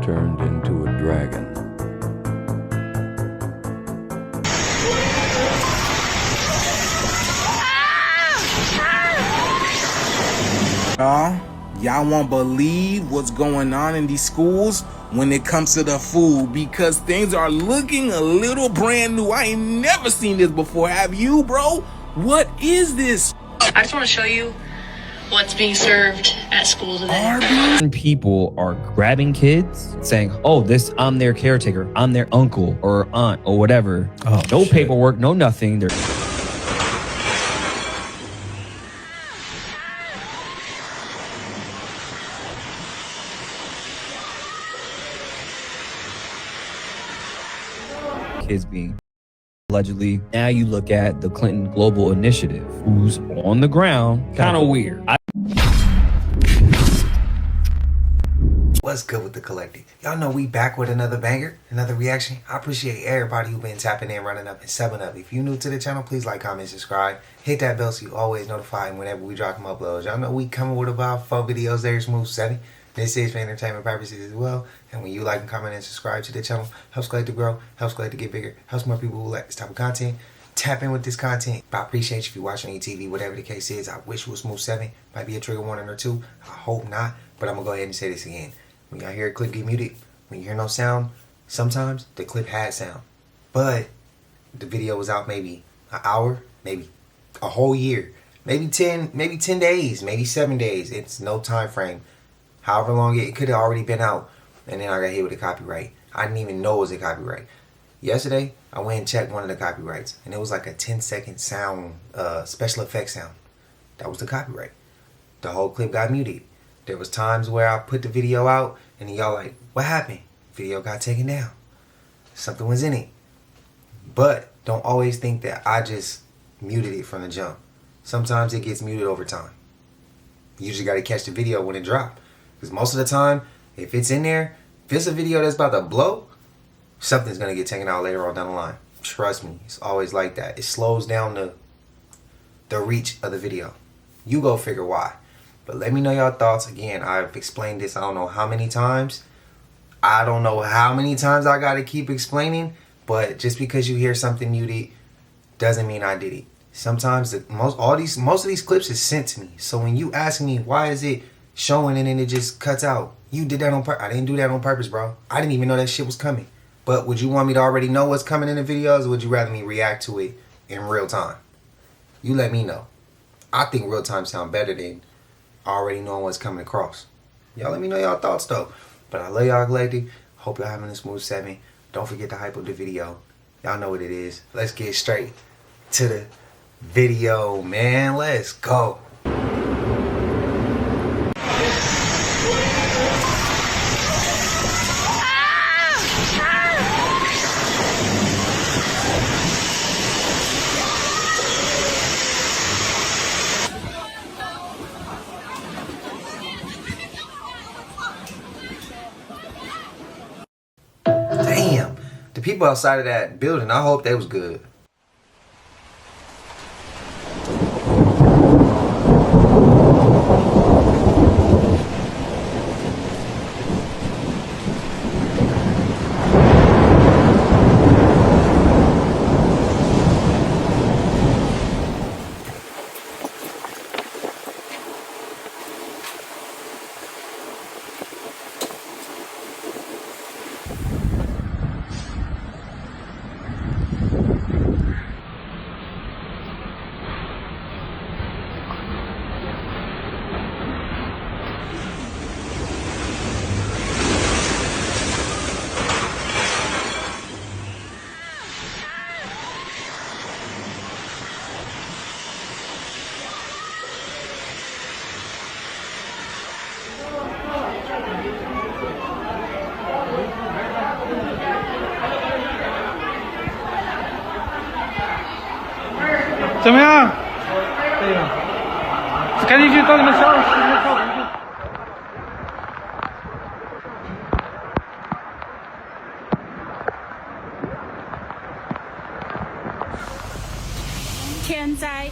turned into a dragon. Y'all won't believe what's going on in these schools when it comes to the food, because things are looking a little brand new. I ain't never seen this before. Have you, bro? What is this? I just want to show you what's being served at school today. People are grabbing kids saying, oh, I'm their caretaker, I'm their uncle or aunt or whatever. Oh, no shit. Paperwork, no nothing. They're kids being allegedly. Now you look at the Clinton Global Initiative, who's on the ground, kind of weird. What's good with the collective? Y'all know we back with another banger, another reaction. I appreciate everybody who been tapping in, running up, and subbing up. If you new to the channel, please like, comment, subscribe. Hit that bell so you always notified whenever we drop them uploads. Y'all know we coming with about 4 videos every smooth 7. This is for entertainment purposes as well. And when you like and comment and subscribe to the channel, helps Collective grow, helps Collective get bigger, helps more people who like this type of content tap in with this content. But I appreciate you if you watch on ETV, whatever the case is. I wish it was smooth 7. Might be a trigger warning or 2. I hope not. But I'm going to go ahead and say this again. When y'all hear a clip get muted, when you hear no sound, sometimes the clip had sound. But the video was out maybe an hour, maybe a whole year, maybe 10 days, maybe 7 days. It's no time frame. However long it could have already been out, and then I got hit with a copyright. I didn't even know it was a copyright. Yesterday, I went and checked one of the copyrights, and it was like a 10-second sound, special effects sound. That was the copyright. The whole clip got muted. There was times where I put the video out, and y'all like, what happened? Video got taken down. Something was in it. But don't always think that I just muted it from the jump. Sometimes it gets muted over time. You usually got to catch the video when it drops. Because most of the time, if it's in there, if it's a video that's about to blow, something's going to get taken out later on down the line. Trust me, it's always like that. It slows down the reach of the video. You go figure why. But let me know your thoughts. Again, I've explained this I don't know how many times. I don't know how many times I got to keep explaining. But just because you hear something muted doesn't mean I did it. Sometimes most of these clips is sent to me. So when you ask me why is it showing and then it just cuts out, you did that on purpose. I didn't do that on purpose, bro. I didn't even know that shit was coming. But would you want me to already know what's coming in the videos, or would you rather me react to it in real time? You let me know. I think real time sound better than already knowing what's coming across. Y'all let me know y'all thoughts though. But I love y'all collective. Hope y'all having a smooth 7. Don't forget to hype up the video. Y'all know what it is. Let's get straight to the video, man. Let's go. Damn, the people outside of that building, I hope they was good.怎么样？对呀，赶紧去到你们校里去。天灾。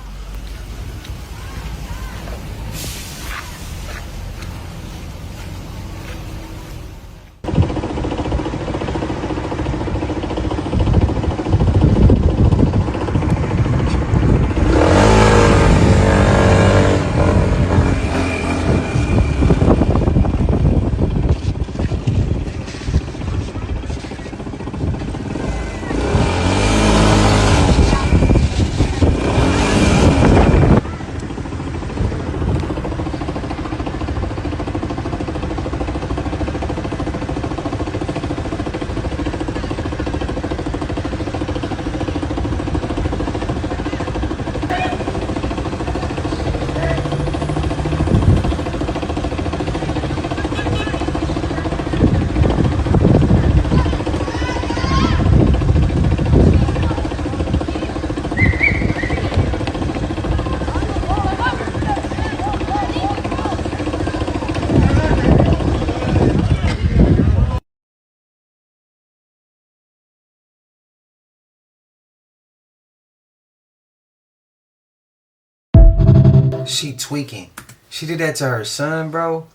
she tweaking? She did that to her son, bro.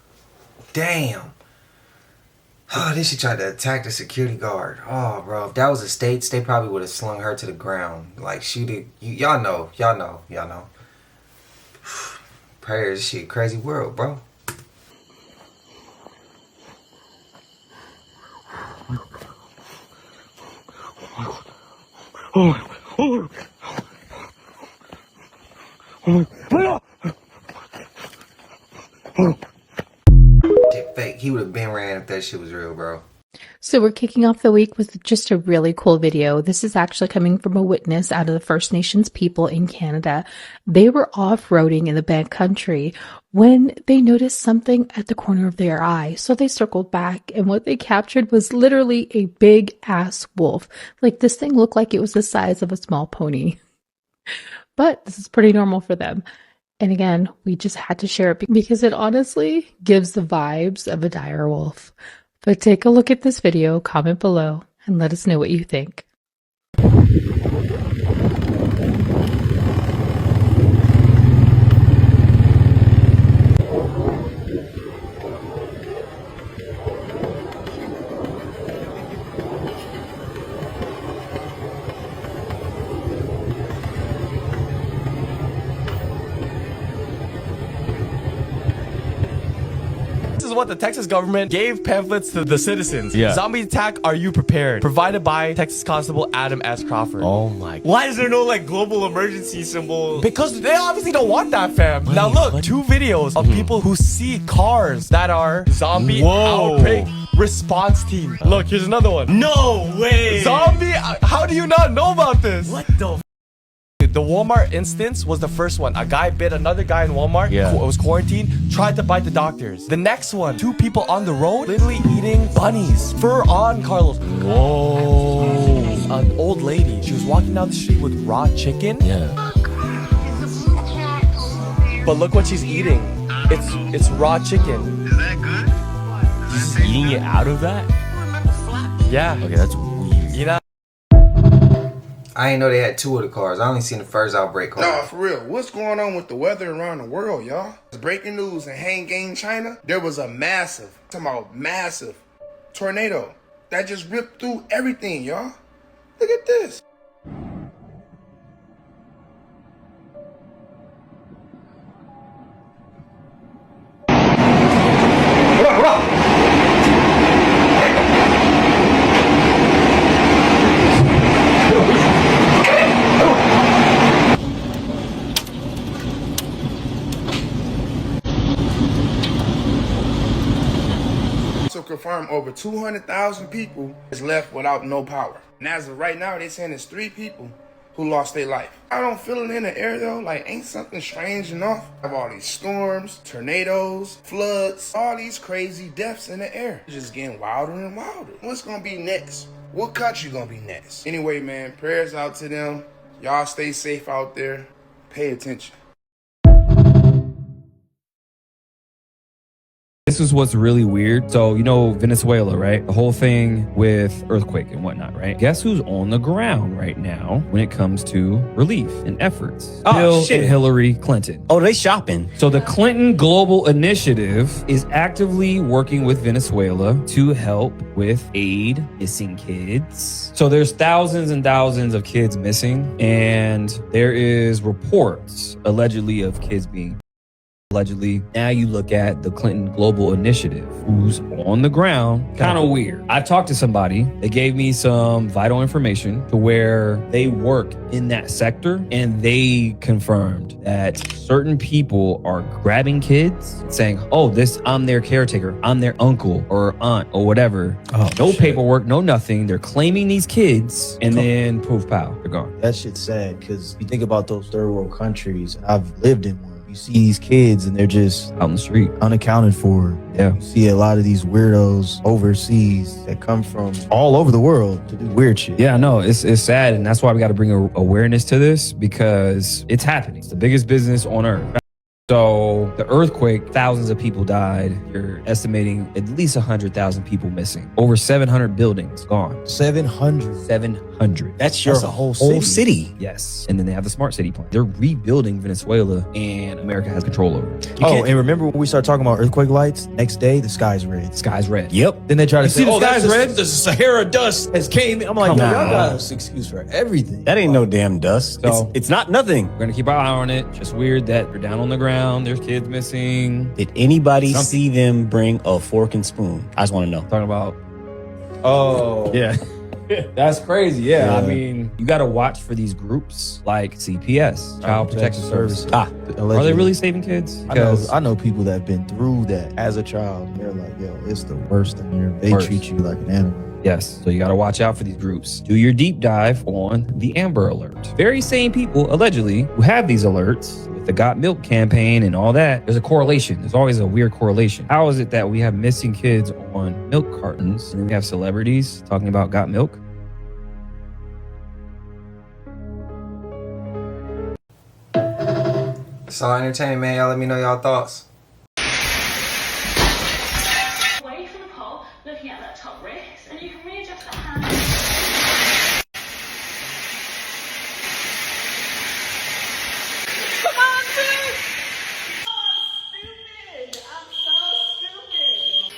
Damn. Oh, then she tried to attack the security guard. Oh, bro, if that was the States, they probably would have slung her to the ground. Like, she did. Y'all know. Prayers, this shit, crazy world, bro. Shit fake. He would have been ran if that shit was real, bro. So we're kicking off the week with just a really cool video. This is actually coming from a witness out of the First Nations people in Canada. They were off-roading in the backcountry when they noticed something at the corner of their eye. So they circled back, and what they captured was literally a big-ass wolf. Like, this thing looked like it was the size of a small pony. But this is pretty normal for them. And again, we just had to share it because it honestly gives the vibes of a dire wolf. But take a look at this video, comment below, and let us know what you think. What the Texas government gave pamphlets to the citizens. Yeah. Zombie attack, are you prepared? Provided by Texas Constable Adam S. Crawford. Oh my God. Why is there no like global emergency symbol? Because they obviously don't want that, fam. Now look, 2 videos of people who see cars that are zombie outbreak response team. Look, here's another one. No way! Zombie, how do you not know about this? What the The Walmart instance was the first one. A guy bit another guy in Walmart. Yeah. Was quarantined, tried to bite the doctors. The next one, 2 people on the road literally eating bunnies. Fur on, Carlos. Whoa. An old lady, she was walking down the street with raw chicken. Yeah. But look what she's eating. It's raw chicken. Is that good? Just eating it out of that? Yeah. Okay, that's weird. You know? I didn't know they had 2 of the cars. I only seen the first outbreak car. Nah, for real. What's going on with the weather around the world, y'all? Breaking news in Hanggang, China. There was a massive tornado that just ripped through everything, y'all. Look at this. Confirmed over 200,000 people is left without no power. And as of right now, they're saying it's 3 people who lost their life. I don't feel it in the air though, like ain't something strange enough? Have all these storms, tornadoes, floods, all these crazy deaths in the air. It's just getting wilder and wilder. What's gonna be next? What country gonna be next? Anyway, man, prayers out to them. Y'all stay safe out there. Pay attention. This is what's really weird. So, you know, Venezuela, right? The whole thing with earthquake and whatnot, right? Guess who's on the ground right now when it comes to relief and efforts? Oh, Bill shit. and Hillary Clinton. Oh, they shopping. So the Clinton Global Initiative is actively working with Venezuela to help with aid missing kids. So there's thousands and thousands of kids missing, and there is reports allegedly of kids being allegedly. Now you look at the Clinton Global Initiative, who's on the ground. Kind of weird. I talked to somebody. They gave me some vital information to where they work in that sector, and they confirmed that certain people are grabbing kids saying, oh, I'm their caretaker, I'm their uncle or aunt or whatever. No paperwork, no nothing. They're claiming these kids, and then poof, pow, they're gone. That shit's sad because you think about those third world countries, and I've lived in one. You see these kids and they're just Out in the street. unaccounted for. Yeah. You see a lot of these weirdos overseas that come from all over the world to do weird shit. Yeah, no, it's sad, and that's why we got to bring awareness to this, because it's happening. It's the biggest business on earth. So the earthquake, thousands of people died. You're estimating at least 100,000 people missing. Over 700 buildings gone. 700. 700 100. That's a whole city. Yes. And then they have the smart city plan. They're rebuilding Venezuela, and America has control over it. Oh, and remember when we started talking about earthquake lights? Next day, the sky's red. Sky's red. Yep. Then they try to say, see the that's sky's red? the Sahara dust has came in. I'm like, Come yo, on. y'all got an excuse for everything. That ain't no damn dust. So- It's not nothing. We're gonna keep our eye on it. Just weird that they're down on the ground. There's kids missing. Did anybody Something. see them bring a fork and spoon? I just want to know. Talking about. Oh. Yeah. That's crazy. Yeah. Yeah. I mean, you got to watch for these groups like CPS, Child Protection Services. Are they really saving kids? I know people that have been through that as a child. And they're like, yo, it's the worst thing here. They Worst. treat you like an animal. Yes. So you got to watch out for these groups. Do your deep dive on the Amber Alert. Very same people, allegedly, who have these alerts with the Got Milk campaign and all that. There's a correlation. There's always a weird correlation. How is it that we have missing kids on milk cartons and then we have celebrities talking about Got Milk? It's all entertainment, man. Y'all let me know y'all thoughts. Away from the pole, looking at that top wrist, and you can readjust the hand. Come on, dude! Oh, stupid! I'm so stupid!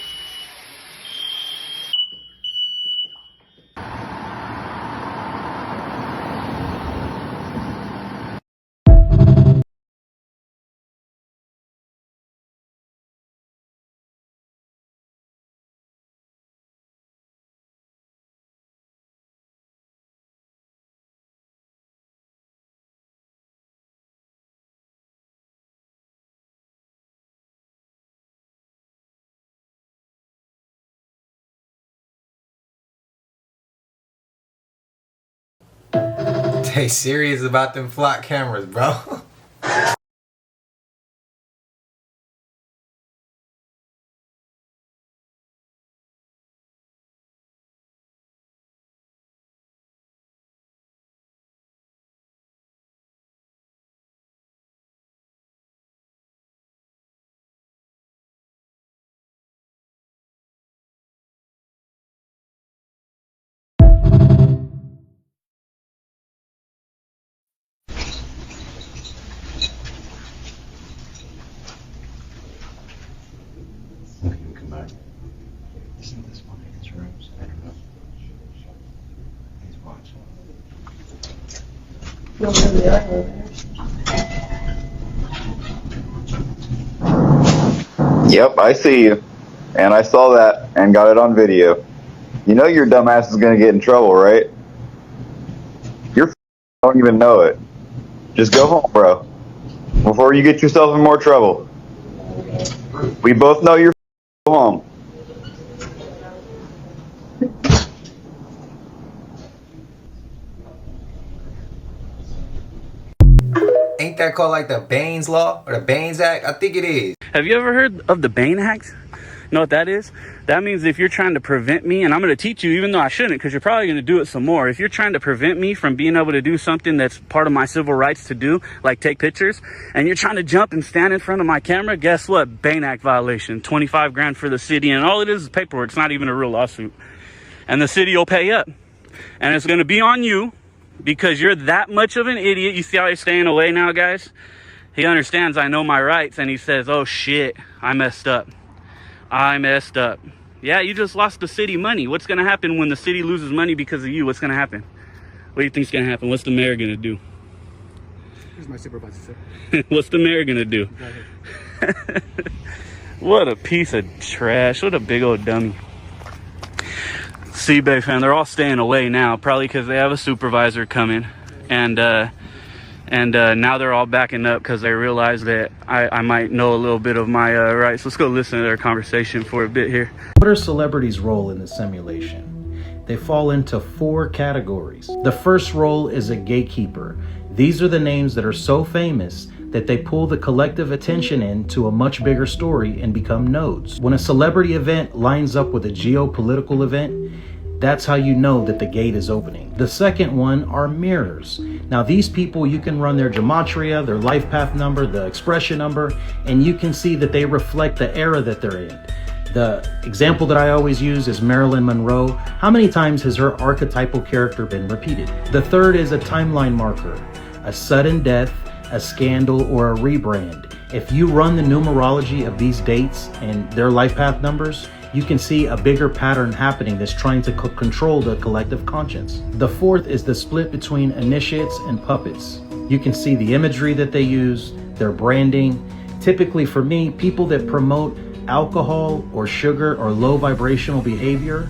They serious about them flock cameras, bro. Yep, I see you. And I saw that and got it on video. You know your dumbass is gonna get in trouble, right? You're don't even know it. Just go home, bro. Before you get yourself in more trouble. We both know you're go home. Ain't that called like the Baines Law or the Baines Act? I think it is. Have you ever heard of the Bain Act? You know what that is? That means if you're trying to prevent me, and I'm going to teach you even though I shouldn't, because you're probably going to do it some more. If you're trying to prevent me from being able to do something that's part of my civil rights to do, like take pictures, and you're trying to jump and stand in front of my camera, guess what? Bain Act violation, 25 grand for the city, and all it is paperwork. It's not even a real lawsuit. And the city will pay up. And it's going to be on you because you're that much of an idiot. You see how he's staying away now, guys? He understands I know my rights, and he says, oh shit, I messed up. I messed up. Yeah, you just lost the city money. What's going to happen when the city loses money because of you? What's going to happen? What do you think's going to happen? What's the mayor going to do? Here's my supervisor, sir. What's the mayor going to do? What a piece of trash. What a big old dummy. See, Bay fan, they're all staying away now, probably because they have a supervisor coming. And now they're all backing up because they realize that I might know a little bit of my rights. Let's go listen to their conversation for a bit here. What are celebrities' role in the simulation? They fall into 4 categories. The first role is a gatekeeper. These are the names that are so famous that they pull the collective attention into a much bigger story and become nodes. When a celebrity event lines up with a geopolitical event, that's how you know that the gate is opening. The second one are mirrors. Now these people, you can run their gematria, their life path number, the expression number, and you can see that they reflect the era that they're in. The example that I always use is Marilyn Monroe. How many times has her archetypal character been repeated? The third is a timeline marker, a sudden death, a scandal, or a rebrand. If you run the numerology of these dates and their life path numbers, you can see a bigger pattern happening that's trying to control the collective conscience. The fourth is the split between initiates and puppets. You can see the imagery that they use, their branding. Typically for me, people that promote alcohol or sugar or low vibrational behavior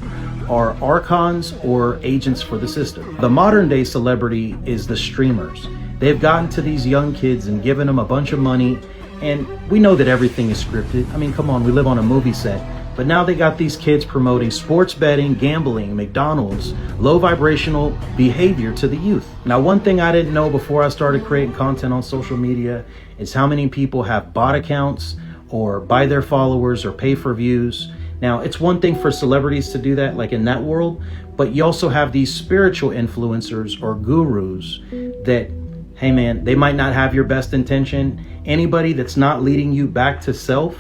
are archons or agents for the system. The modern day celebrity is the streamers. They've gotten to these young kids and given them a bunch of money, and we know that everything is scripted. I mean, come on, we live on a movie set. But now they got these kids promoting sports betting, gambling, McDonald's, low vibrational behavior to the youth. Now, one thing I didn't know before I started creating content on social media is how many people have bot accounts or buy their followers or pay for views. Now, it's one thing for celebrities to do that, like in that world, but you also have these spiritual influencers or gurus that, hey man, they might not have your best intention. Anybody that's not leading you back to self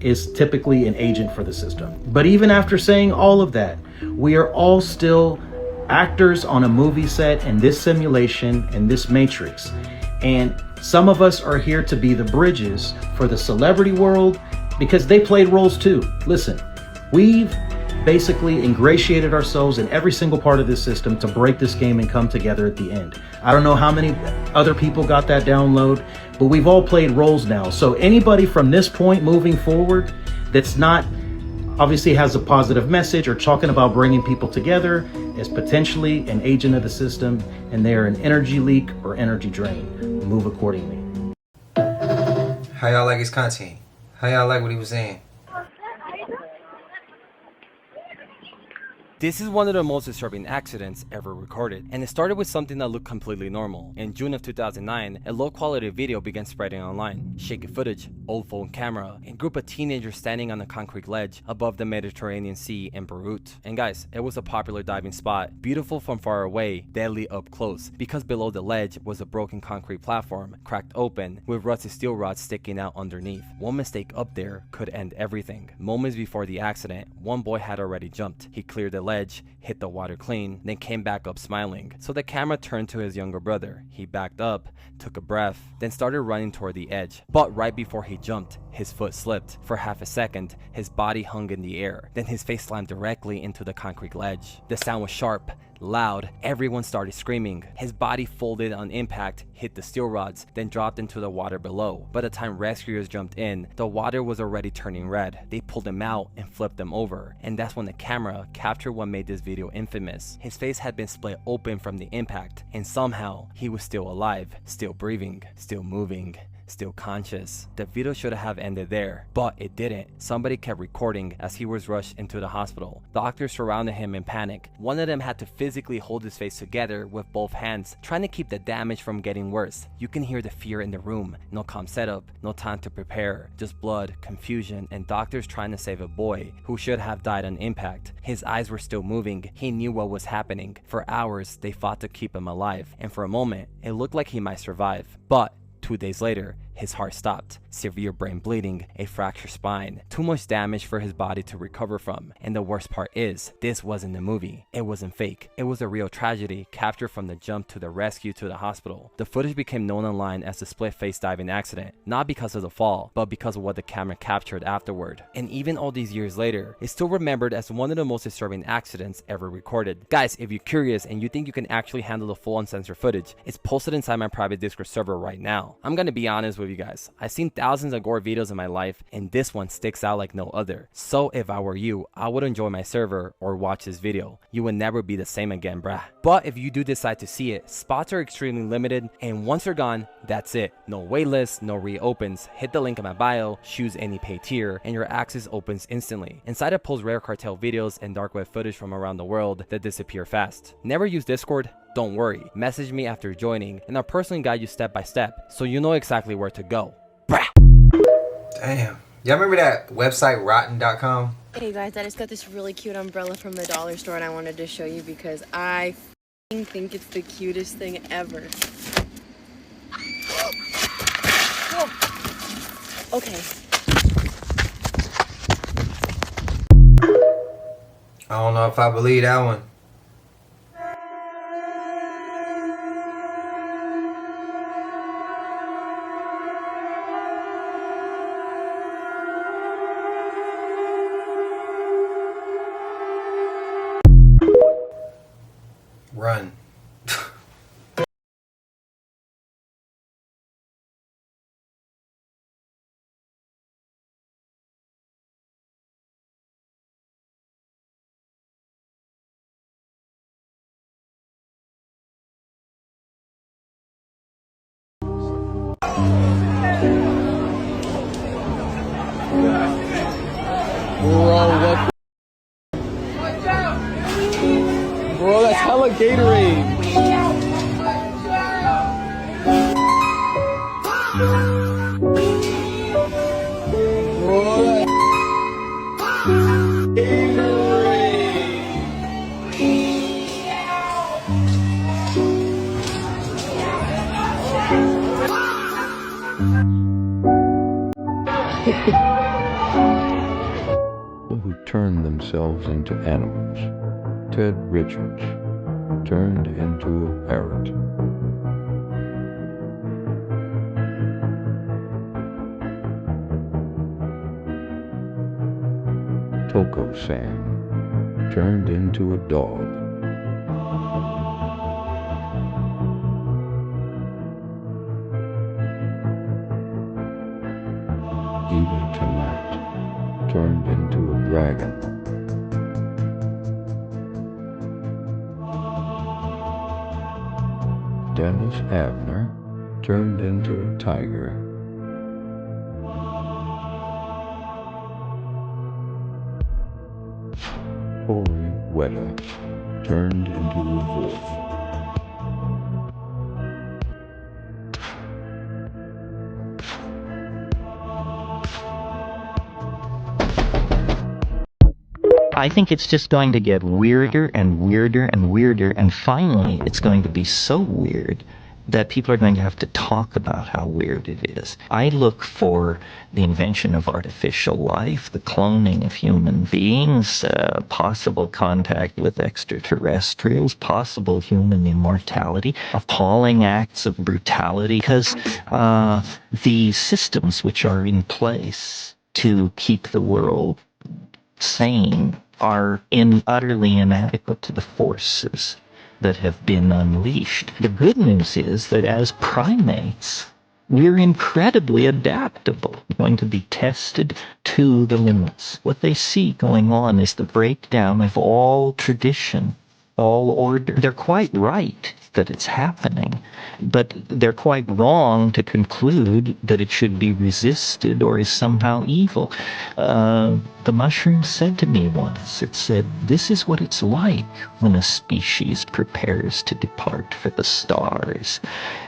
is typically an agent for the system. But even after saying all of that, we are all still actors on a movie set in this simulation, in this matrix. And some of us are here to be the bridges for the celebrity world because they played roles too. Listen, we've basically ingratiated ourselves in every single part of this system to break this game and come together at the end. I don't know how many other people got that download, but we've all played roles now. So anybody from this point moving forward that's not obviously has a positive message or talking about bringing people together is potentially an agent of the system, and they're an energy leak or energy drain. Move accordingly. How y'all like his content? How y'all like what he was saying? This is one of the most disturbing accidents ever recorded, and it started with something that looked completely normal. In June of 2009, a low-quality video began spreading online. Shaky footage, old phone camera, and a group of teenagers standing on a concrete ledge above the Mediterranean Sea in Beirut. And guys, it was a popular diving spot, beautiful from far away, deadly up close, because below the ledge was a broken concrete platform, cracked open, with rusty steel rods sticking out underneath. One mistake up there could end everything. Moments before the accident, one boy had already jumped. He cleared the ledge, hit the water clean, then came back up smiling. So the camera turned to his younger brother. He backed up, took a breath, then started running toward the edge. But right before he jumped, his foot slipped. For half a second, his body hung in the air. Then his face slammed directly into the concrete ledge. The sound was sharp, loud. Everyone started screaming. His body folded on impact, hit the steel rods, then dropped into the water below. By the time rescuers jumped in, the water was already turning red. They pulled him out and flipped him over. And that's when the camera captured what made this video infamous. His face had been split open from the impact, and somehow he was still alive, still breathing, still moving, still conscious. The video should have ended there, but it didn't. Somebody kept recording as he was rushed into the hospital. Doctors surrounded him in panic. One of them had to physically hold his face together with both hands, trying to keep the damage from getting worse. You can hear the fear in the room. No calm setup, no time to prepare, just blood, confusion, and doctors trying to save a boy who should have died on impact. His eyes were still moving. He knew what was happening. For hours, they fought to keep him alive, and for a moment, it looked like he might survive. But 2 days later, his heart stopped, severe brain bleeding, a fractured spine, too much damage for his body to recover from. And the worst part is, this wasn't a movie. It wasn't fake. It was a real tragedy captured from the jump to the rescue to the hospital. The footage became known online as the split-face diving accident, not because of the fall, but because of what the camera captured afterward. And even all these years later, it's still remembered as one of the most disturbing accidents ever recorded. Guys, if you're curious and you think you can actually handle the full uncensored footage, it's posted inside my private Discord server right now. I'm gonna be honest with you guys. I've seen thousands of gore videos in my life, and this one sticks out like no other. So if I were you, I would enjoy my server or watch this video. You would never be the same again, bruh. But if you do decide to see it, spots are extremely limited, and once they're gone, that's it. No waitlist, no reopens. Hit the link in my bio, choose any pay tier, and your access opens instantly. Inside it posts rare cartel videos and dark web footage from around the world that disappear fast. Never use Discord? Don't worry, message me after joining and I'll personally guide you step by step so you know exactly where to go. Brah. Damn. Y'all remember that website rotten.com? Hey guys, I just got this really cute umbrella from the dollar store and I wanted to show you because I think it's the cutest thing ever. Whoa. Okay. I don't know if I believe that one. Run. Bro, that's hella Gatorade. Who turned themselves into animals. Ted Richards turned into a parrot. Toko San turned into a dog. Evil Tamat turned into a dragon. Dennis Abner turned into a tiger. Corey Weta turned into a wolf. I think it's just going to get weirder and weirder and weirder, and finally it's going to be so weird that people are going to have to talk about how weird it is. I look for the invention of artificial life, the cloning of human beings, possible contact with extraterrestrials, possible human immortality, appalling acts of brutality, because the systems which are in place to keep the world sane are utterly inadequate to the forces that have been unleashed. The good news is that as primates, we're incredibly adaptable, going to be tested to the limits. What they see going on is the breakdown of all tradition, all order. They're quite right that it's happening, but they're quite wrong to conclude that it should be resisted or is somehow evil. The mushroom said to me once, it said, "This is what it's like when a species prepares to depart for the stars.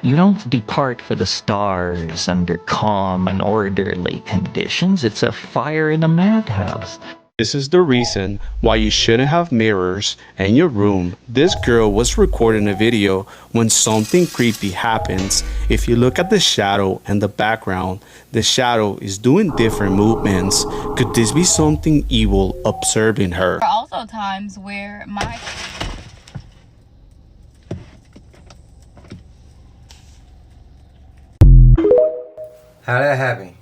You don't depart for the stars under calm and orderly conditions. It's a fire in a madhouse." This is the reason why you shouldn't have mirrors in your room. This girl was recording a video when something creepy happens. If you look at the shadow and the background, the shadow is doing different movements. Could this be something evil observing her? There are also times where my How that happen?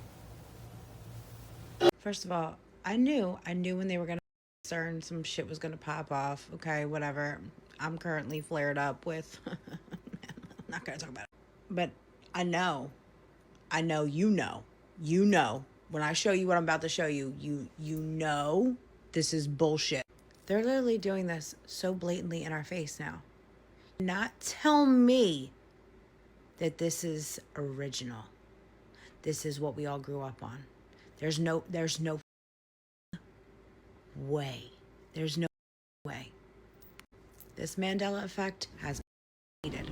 First of all, I knew when they were gonna concern some shit was gonna pop off. Okay, whatever. I'm currently flared up with I'm not gonna talk about it. But I know you know when I show you what I'm about to show you, you know this is bullshit. They're literally doing this so blatantly in our face now. Not tell me that this is original. This is what we all grew up on. There's no way. There's no way. This Mandela effect has been needed.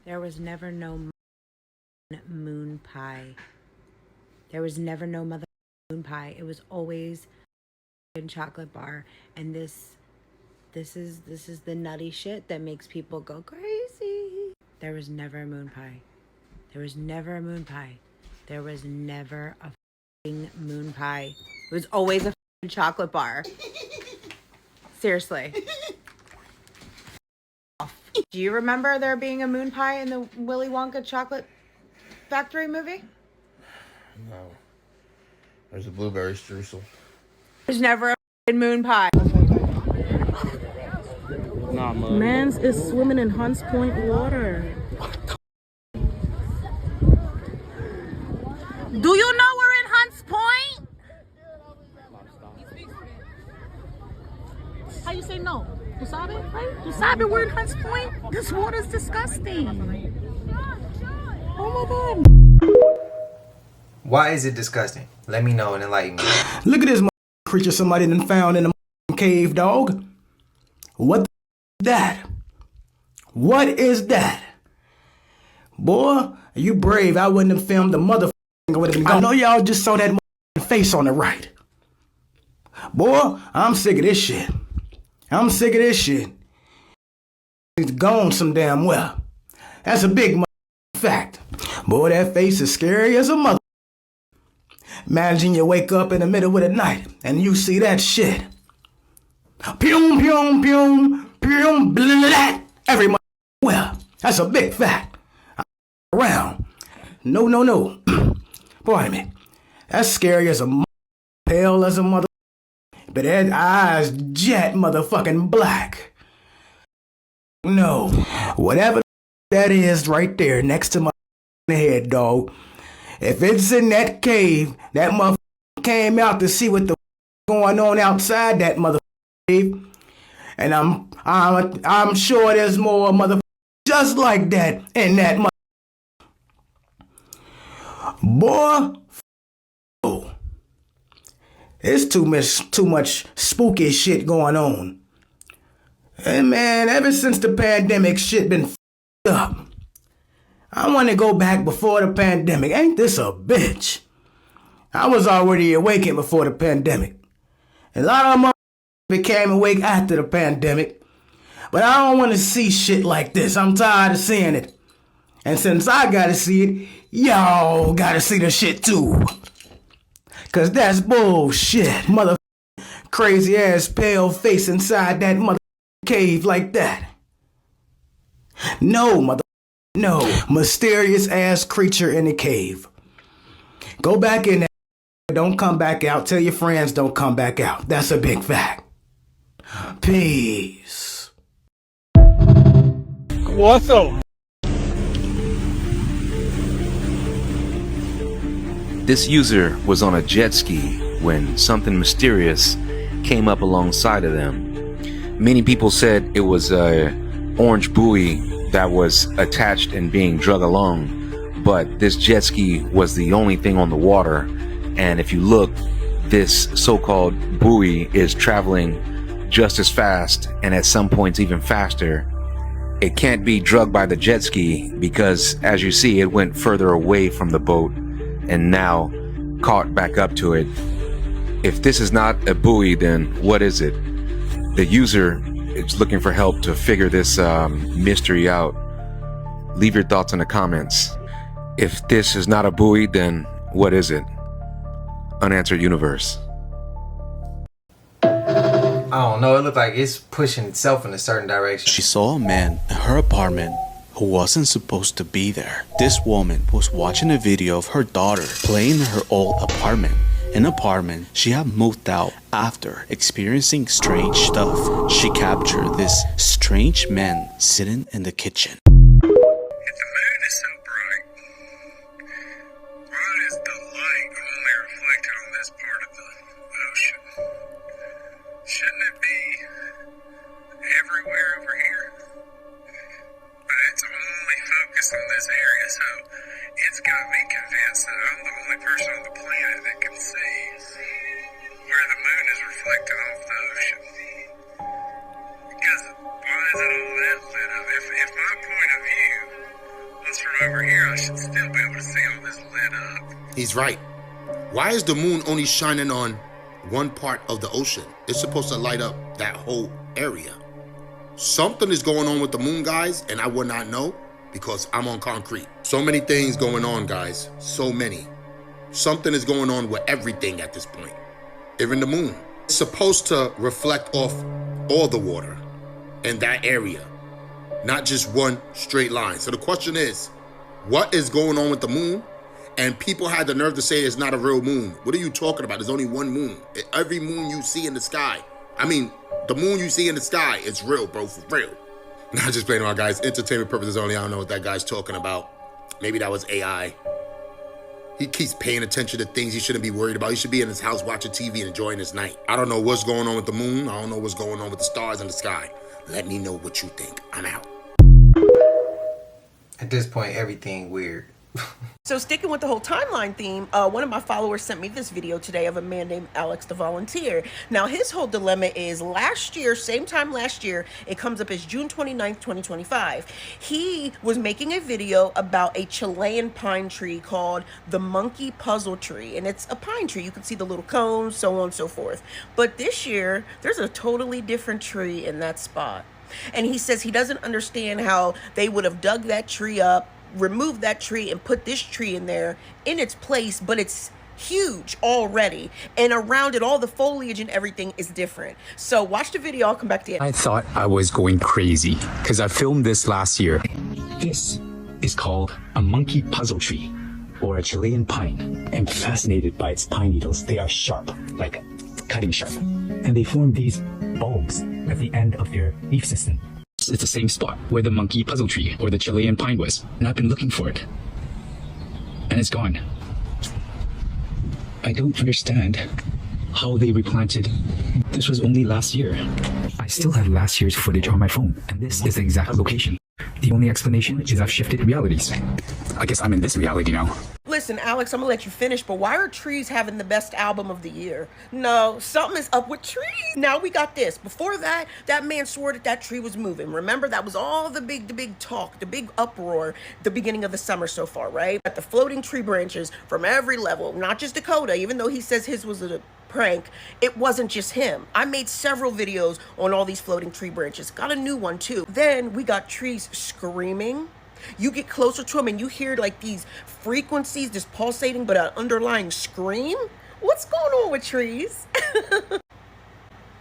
There was never no moon pie. There was never no moon pie. It was always a chocolate bar. And this This is the nutty shit that makes people go crazy. There was never a moon pie. There was never a moon pie. There was never a f***ing moon pie. It was always a f***ing chocolate bar. Seriously. Do you remember there being a moon pie in the Willy Wonka chocolate factory movie? No. There's a blueberry streusel. There's never a f***ing moon pie. Nah, Mans is swimming in Hunts Point water. Do you know we're in Hunts Point? How you say no? You sabe, right? You sabe we're in Hunts Point? This water's disgusting. Oh my God. Why is it disgusting? Let me know and enlighten me. Look at this creature somebody done found in a cave, dog. What the is that? What is that? Boy, you brave. I wouldn't have filmed the motherfucker. I know y'all just saw that face on the right. Boy, I'm sick of this shit. I'm sick of this shit. It's gone some damn well. That's a big fact. Boy, that face is scary as a mother. Imagine you wake up in the middle of the night and you see that shit. Pyum, pyum, pyum, pyum, blah, blah, blah. Every mother. Well, that's a big fact. Around. No. Pardon me. That's scary as a mother. Pale as a mother. But that eyes jet motherfucking black. No. Whatever that is right there next to my head, dog. If it's in that cave, that motherfucker came out to see what the going on outside that motherfucker cave. And I'm sure there's more motherfuckers just like that in that motherfucker. Boy, oh. There's too much spooky shit going on. And man, ever since the pandemic, shit been f***ed up. I want to go back before the pandemic. Ain't this a bitch? I was already awakened before the pandemic. A lot of them became awake after the pandemic. But I don't want to see shit like this. I'm tired of seeing it. And since I gotta see it, y'all gotta see the shit too. Cause that's bullshit. Mother crazy ass pale face inside that mother cave like that. No, mother. No. Mysterious ass creature in the cave. Go back in there. Don't come back out. Tell your friends don't come back out. That's a big fact. Peace. What's up? This user was on a jet ski when something mysterious came up alongside of them. Many people said it was an orange buoy that was attached and being drug along, but this jet ski was the only thing on the water. And if you look, this so-called buoy is traveling just as fast, and at some points even faster. It can't be drugged by the jet ski because, as you see, it went further away from the boat and now caught back up to it. If this is not a buoy, then what is it? The user is looking for help to figure this mystery out. Leave your thoughts in the comments. If this is not a buoy, then what is it? Unanswered Universe. I don't know, it looked like it's pushing itself in a certain direction. She saw a man in her apartment who wasn't supposed to be there. This woman was watching a video of her daughter playing in her old apartment. An apartment she had moved out after experiencing strange stuff. She captured this strange man sitting in the kitchen. Shouldn't it be everywhere over here? But it's only focused on this area, so it's got me convinced that I'm the only person on the planet that can see where the moon is reflecting off the ocean. Because why is it all that lit up? If my point of view was from over here, I should still be able to see all this lit up. He's right. Why is the moon only shining on one part of the ocean. It's supposed to light up that whole area. Something is going on with the moon, guys, and I would not know because I'm on concrete. So many things going on, guys. So many. Something is going on with everything at this point. Even the moon. It's supposed to reflect off all the water in that area, not just one straight line. So the question is, what is going on with the moon? And people had the nerve to say it's not a real moon. What are you talking about? There's only one moon. Every moon you see in the sky, I mean, the moon you see in the sky, it's real, bro, for real. Not just playing around, guys. Entertainment purposes only. I don't know what that guy's talking about. Maybe that was AI. He keeps paying attention to things he shouldn't be worried about. He should be in his house watching TV and enjoying his night. I don't know what's going on with the moon. I don't know what's going on with the stars in the sky. Let me know what you think. I'm out. At this point, everything weird. So sticking with the whole timeline theme, one of my followers sent me this video today of a man named Alex the Volunteer. Now his whole dilemma is last year, same time last year, it comes up as June 29th, 2025. He was making a video about a Chilean pine tree called the monkey puzzle tree. And it's a pine tree. You can see the little cones, so on and so forth. But this year, there's a totally different tree in that spot. And he says he doesn't understand how they would have dug that tree up, remove that tree and put this tree in there in its place, but it's huge already, and around it all the foliage and everything is different. So watch the video, I'll come back to you. I thought I was going crazy because I filmed this last year. This is called a monkey puzzle tree or a Chilean pine. I'm fascinated by its pine needles. They are sharp, like cutting sharp, and they form these bulbs at the end of their leaf system. It's the same spot where the monkey puzzle tree or the Chilean pine was, and I've been looking for it, and it's gone. I don't understand how they replanted. This was only last year. I still have last year's footage on my phone, and this is the exact location. The only explanation is I've shifted realities. I guess I'm in this reality now. Listen, Alex, I'm gonna let you finish, but why are trees having the best album of the year? No, something is up with trees. Now we got this. Before that, that man swore that that tree was moving. Remember, that was all the big talk, the big uproar, the beginning of the summer so far, right? At the floating tree branches from every level, not just Dakota, even though he says his was a prank, it wasn't just him. I made several videos on all these floating tree branches. Got a new one too. Then we got trees screaming. You get closer to them and you hear like these frequencies, this pulsating but an underlying scream. What's going on with trees?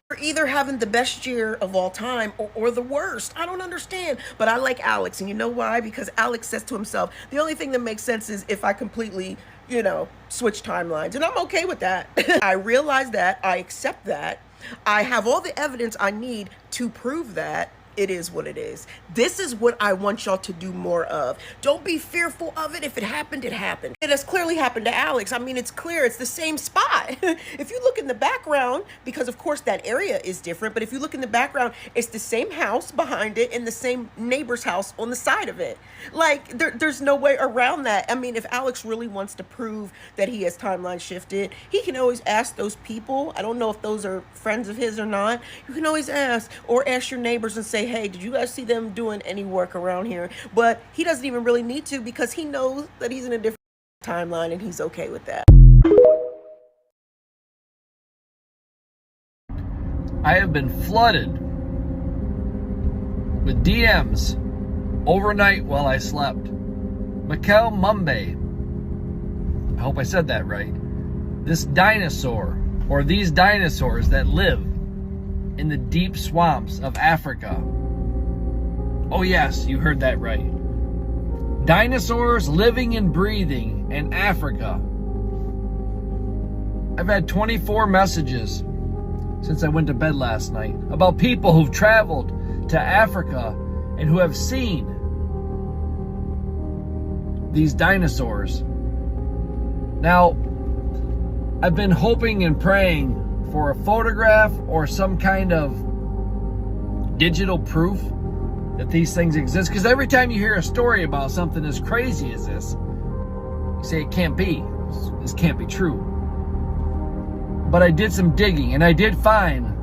We're either having the best year of all time or the worst. I don't understand. But I like Alex, and you know why? Because Alex says to himself, the only thing that makes sense is if I completely, you know, switch timelines. And I'm okay with that. I realize that. I accept that. I have all the evidence I need to prove that. It is what it is. This is what I want y'all to do more of. Don't be fearful of it. If it happened, it happened. It has clearly happened to Alex. I mean, it's clear. It's the same spot. If you look in the background, because of course that area is different, but if you look in the background, it's the same house behind it and the same neighbor's house on the side of it. Like, there's no way around that. I mean, if Alex really wants to prove that he has timeline shifted, he can always ask those people. I don't know if those are friends of his or not. You can always ask, or ask your neighbors and say, hey, did you guys see them doing any work around here? But he doesn't even really need to because he knows that he's in a different timeline and he's okay with that. I have been flooded with DMs overnight while I slept. Mikel Mumbe, I hope I said that right. This dinosaur, or these dinosaurs that live in the deep swamps of Africa. Oh yes, you heard that right. Dinosaurs living and breathing in Africa. I've had 24 messages since I went to bed last night about people who've traveled to Africa and who have seen these dinosaurs. Now, I've been hoping and praying for a photograph or some kind of digital proof that these things exist, because every time you hear a story about something as crazy as this, you say it can't be. This can't be true. But I did some digging and I did find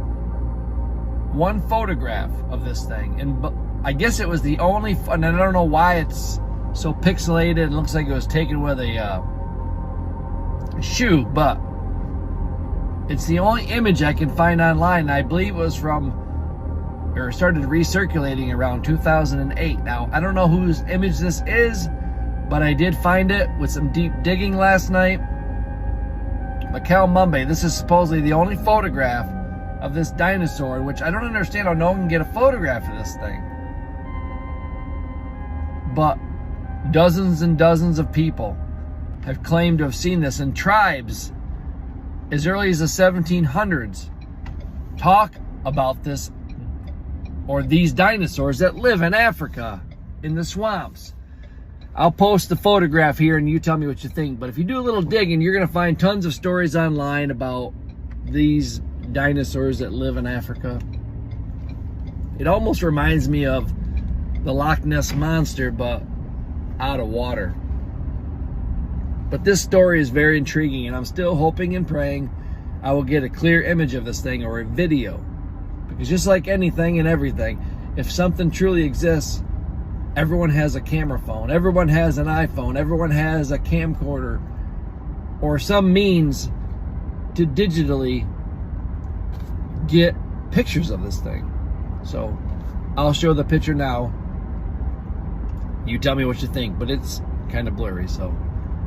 one photograph of this thing, and I guess it was the only, and I don't know why it's so pixelated and looks like it was taken with a shoe, but It's the only image I can find online. I believe it was from, or started recirculating around 2008. Now, I don't know whose image this is, but I did find it with some deep digging last night. Mikel Mumbe, this is supposedly the only photograph of this dinosaur, which I don't understand how no one can get a photograph of this thing. But dozens and dozens of people have claimed to have seen this, and tribes as early as the 1700s talk about this, or these dinosaurs that live in Africa in the swamps. I'll post the photograph here and you tell me what you think, but if you do a little digging, you're going to find tons of stories online about these dinosaurs that live in Africa. It almost reminds me of the Loch Ness Monster, but out of water. But this story is very intriguing, and I'm still hoping and praying I will get a clear image of this thing, or a video. Because just like anything and everything, if something truly exists, everyone has a camera phone, everyone has an iPhone, everyone has a camcorder, or some means to digitally get pictures of this thing. So I'll show the picture now. You tell me what you think, but it's kind of blurry, so,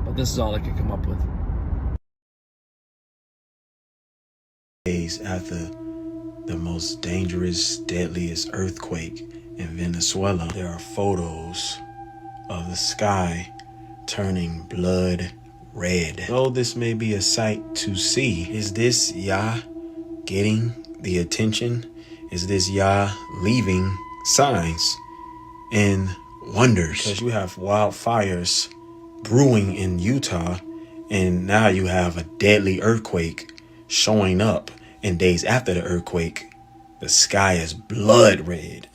but this is all I could come up with. Days after the most dangerous, deadliest earthquake in Venezuela, there are photos of the sky turning blood red. Though this may be a sight to see, is this Yah getting the attention? Is this Yah leaving signs and wonders? Because you have wildfires brewing in Utah, and now you have a deadly earthquake showing up, and days after the earthquake, the sky is blood red.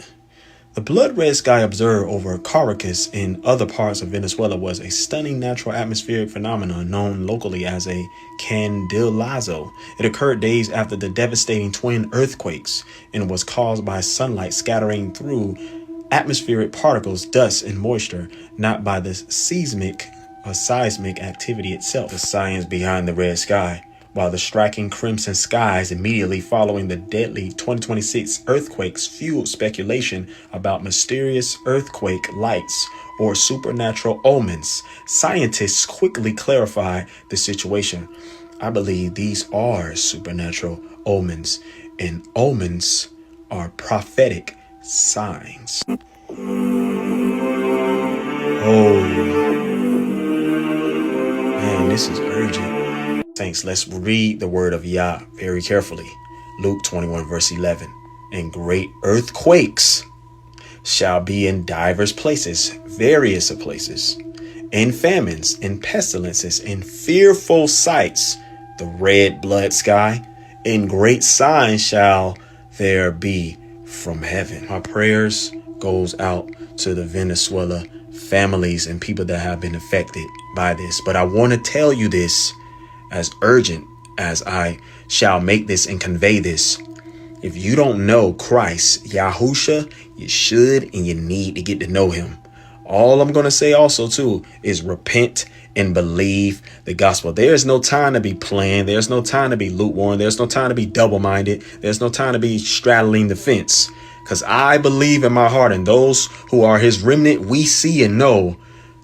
The blood red sky observed over Caracas and other parts of Venezuela was a stunning natural atmospheric phenomenon known locally as a candilazo. It occurred days after the devastating twin earthquakes and was caused by sunlight scattering through atmospheric particles, dust, and moisture, not by the seismic activity itself. The science behind the red sky. While the striking crimson skies immediately following the deadly 2026 earthquakes fueled speculation about mysterious earthquake lights or supernatural omens, scientists quickly clarified the situation. I believe these are supernatural omens, and omens are prophetic signs. Oh, man, this is urgent. Saints, let's read the word of Yah very carefully. Luke 21 verse 11. And great earthquakes shall be in divers places, various of places, and famines, and pestilences, and fearful sights, the red blood sky, and great signs shall there be from heaven. My prayers goes out to the Venezuela families and people that have been affected by this. But I want to tell you this as urgent as I shall make this and convey this. If you don't know Christ, Yahusha, you should and you need to get to know him. All I'm going to say also too is repent and believe the gospel. There's no time to be playing. There's no time to be lukewarm. There's no time to be double-minded. There's no time to be straddling the fence. Because I believe in my heart, and those who are his remnant, we see and know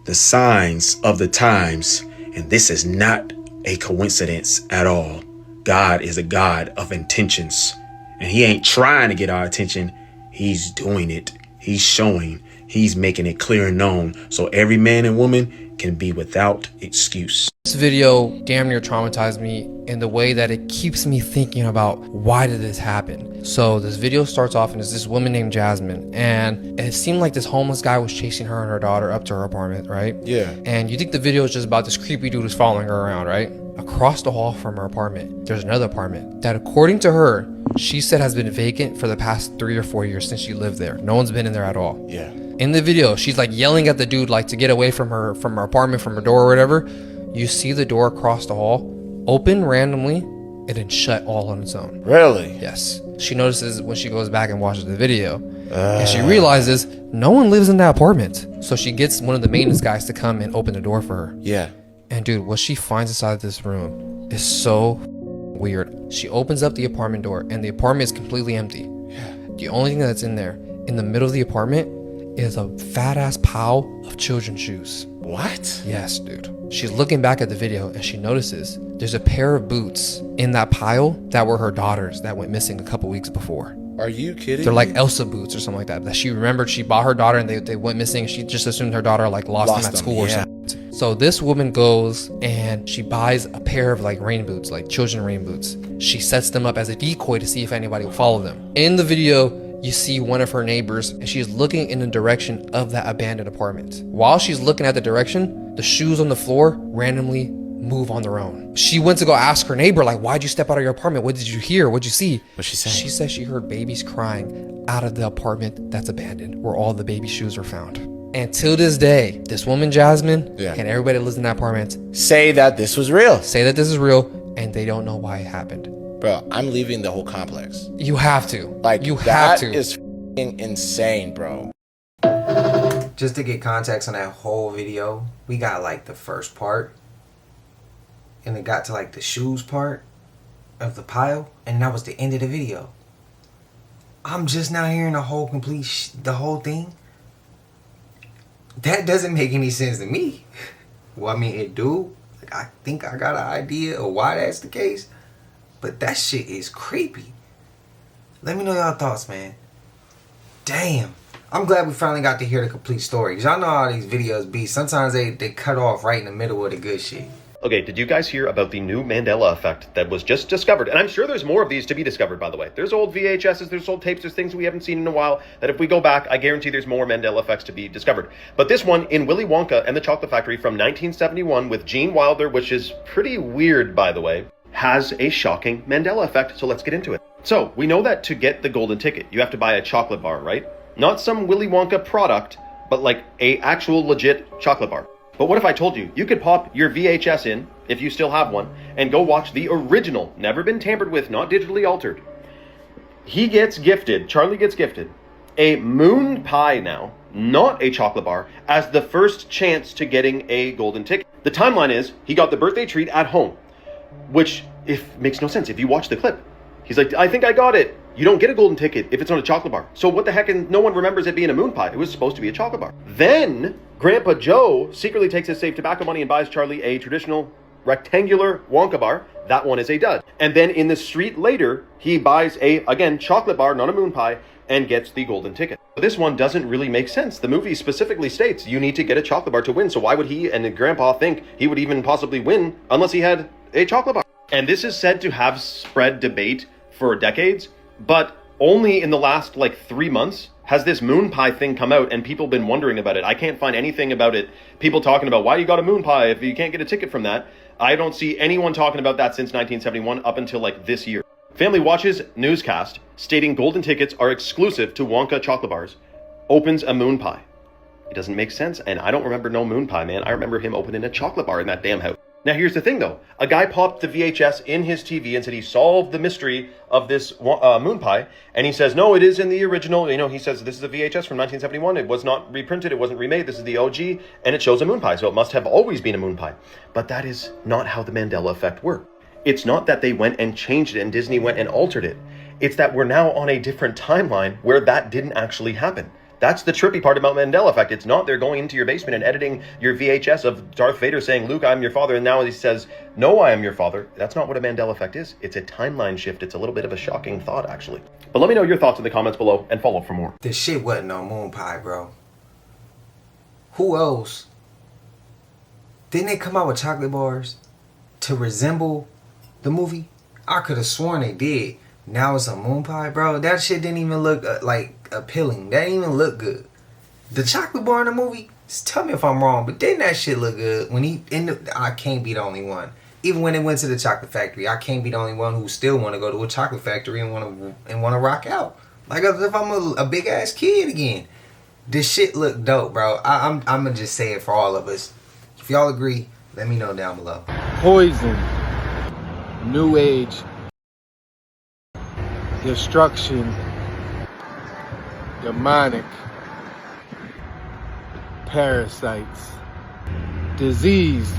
the signs of the times. And this is not a coincidence at all. God is a God of intentions, and he ain't trying to get our attention. He's doing it. He's showing. He's making it clear and known so every man and woman can be without excuse. This video damn near traumatized me in the way that it keeps me thinking about, why did this happen? So this video starts off and it's this woman named Jasmine, and it seemed like this homeless guy was chasing her and her daughter up to her apartment, right? Yeah. And you think the video is just about this creepy dude who's following her around, right? Across the hall from her apartment, there's another apartment that, according to her, she said has been vacant for the past 3 or 4 years since she lived there. No one's been in there at all. Yeah. In the video, she's like yelling at the dude like to get away from her apartment, from her door or whatever. You see the door across the hall open randomly and then shut all on its own. Really? Yes. She notices when she goes back and watches the video, and she realizes no one lives in that apartment. So she gets one of the maintenance guys to come and open the door for her. Yeah. And dude, what she finds inside this room is so weird. She opens up the apartment door and the apartment is completely empty. The only thing that's in there, in the middle of the apartment, is a fat ass pile of children's shoes. What? Yes, dude. She's looking back at the video and she notices there's a pair of boots in that pile that were her daughter's that went missing a couple weeks before. Are you kidding? They're like Elsa boots or something like that. That she remembered she bought her daughter and they went missing. And she just assumed her daughter like lost them at school or something. So this woman goes and she buys a pair of like rain boots, like children rain boots. She sets them up as a decoy to see if anybody will follow them. In the video, you see one of her neighbors and she's looking in the direction of that abandoned apartment. While she's looking at the direction, the shoes on the floor randomly move on their own. She went to go ask her neighbor, like, why'd you step out of your apartment? What did you hear? What'd you see? What'd she say? She said she heard babies crying out of the apartment that's abandoned, where all the baby shoes were found. And till this day, this woman, Jasmine, and everybody that lives in that apartment say that this was real. Say that this is real, and they don't know why it happened. Bro, I'm leaving the whole complex. You have to. Like, you have to. That is f***ing insane, bro. Just to get context on that whole video, we got like the first part, and it got to like the shoes part of the pile, and that was the end of the video. I'm just now hearing the whole the whole thing. That doesn't make any sense to me. Well, I mean, it do. Like, I think I got an idea of why that's the case, but that shit is creepy. Let me know y'all thoughts, man. Damn. I'm glad we finally got to hear the complete story. Because y'all know how these videos be. Sometimes they cut off right in the middle of the good shit. Okay, did you guys hear about the new Mandela effect that was just discovered? And I'm sure there's more of these to be discovered, by the way. There's old VHSs, there's old tapes, there's things we haven't seen in a while that if we go back, I guarantee there's more Mandela effects to be discovered. But this one in Willy Wonka and the Chocolate Factory from 1971 with Gene Wilder, which is pretty weird, by the way, has a shocking Mandela effect. So let's get into it. So we know that to get the golden ticket, you have to buy a chocolate bar, right? Not some Willy Wonka product, but like a actual legit chocolate bar. But what if I told you, you could pop your VHS in, if you still have one, and go watch the original, never been tampered with, not digitally altered. He gets gifted, Charlie gets gifted, a moon pie now, not a chocolate bar, as the first chance to getting a golden ticket. The timeline is, he got the birthday treat at home, which makes no sense if you watch the clip. He's like, I think I got it. You don't get a golden ticket if it's not a chocolate bar. So what the heck, and no one remembers it being a moon pie. It was supposed to be a chocolate bar. Then Grandpa Joe secretly takes his saved tobacco money and buys Charlie a traditional rectangular Wonka bar. That one is a dud. And then in the street later, he buys a, again, chocolate bar, not a moon pie, and gets the golden ticket. This one doesn't really make sense. The movie specifically states you need to get a chocolate bar to win. So why would he and Grandpa think he would even possibly win unless he had a chocolate bar? And this is said to have spread debate for decades, but only in the last like 3 months has this moon pie thing come out and people been wondering about it. I can't find anything about it. People talking about why you got a moon pie if you can't get a ticket from that. I don't see anyone talking about that since 1971 up until like this year. Family Watch's newscast stating golden tickets are exclusive to Wonka chocolate bars opens a moon pie. It doesn't make sense, and I don't remember no moon pie, man. I remember him opening a chocolate bar in that damn house. Now here's the thing though, a guy popped the VHS in his TV and said he solved the mystery of this moon pie, and he says, no, it is in the original, you know, he says this is a VHS from 1971, it was not reprinted, it wasn't remade, this is the OG, and it shows a moon pie, so it must have always been a moon pie. But that is not how the Mandela effect worked. It's not that they went and changed it and Disney went and altered it. It's that we're now on a different timeline where that didn't actually happen. That's the trippy part about Mandela effect. It's not they're going into your basement and editing your VHS of Darth Vader saying, Luke, I'm your father, and now he says, no, I am your father. That's not what a Mandela effect is. It's a timeline shift. It's a little bit of a shocking thought, actually. But let me know your thoughts in the comments below and follow for more. This shit wasn't no moon pie, bro. Who else? Didn't they come out with chocolate bars to resemble the movie? I could have sworn they did. Now it's a moon pie, bro. That shit didn't even look like appealing. That didn't even look good. The chocolate bar in the movie, just tell me if I'm wrong, but didn't that shit look good? When he I can't be the only one. Even when they went to the chocolate factory, I can't be the only one who still want to go to a chocolate factory and want to rock out. Like as if I'm a big ass kid again. This shit look dope, bro. I'm gonna just say it for all of us. If y'all agree, let me know down below. Poison, new age, destruction, demonic, parasites, disease,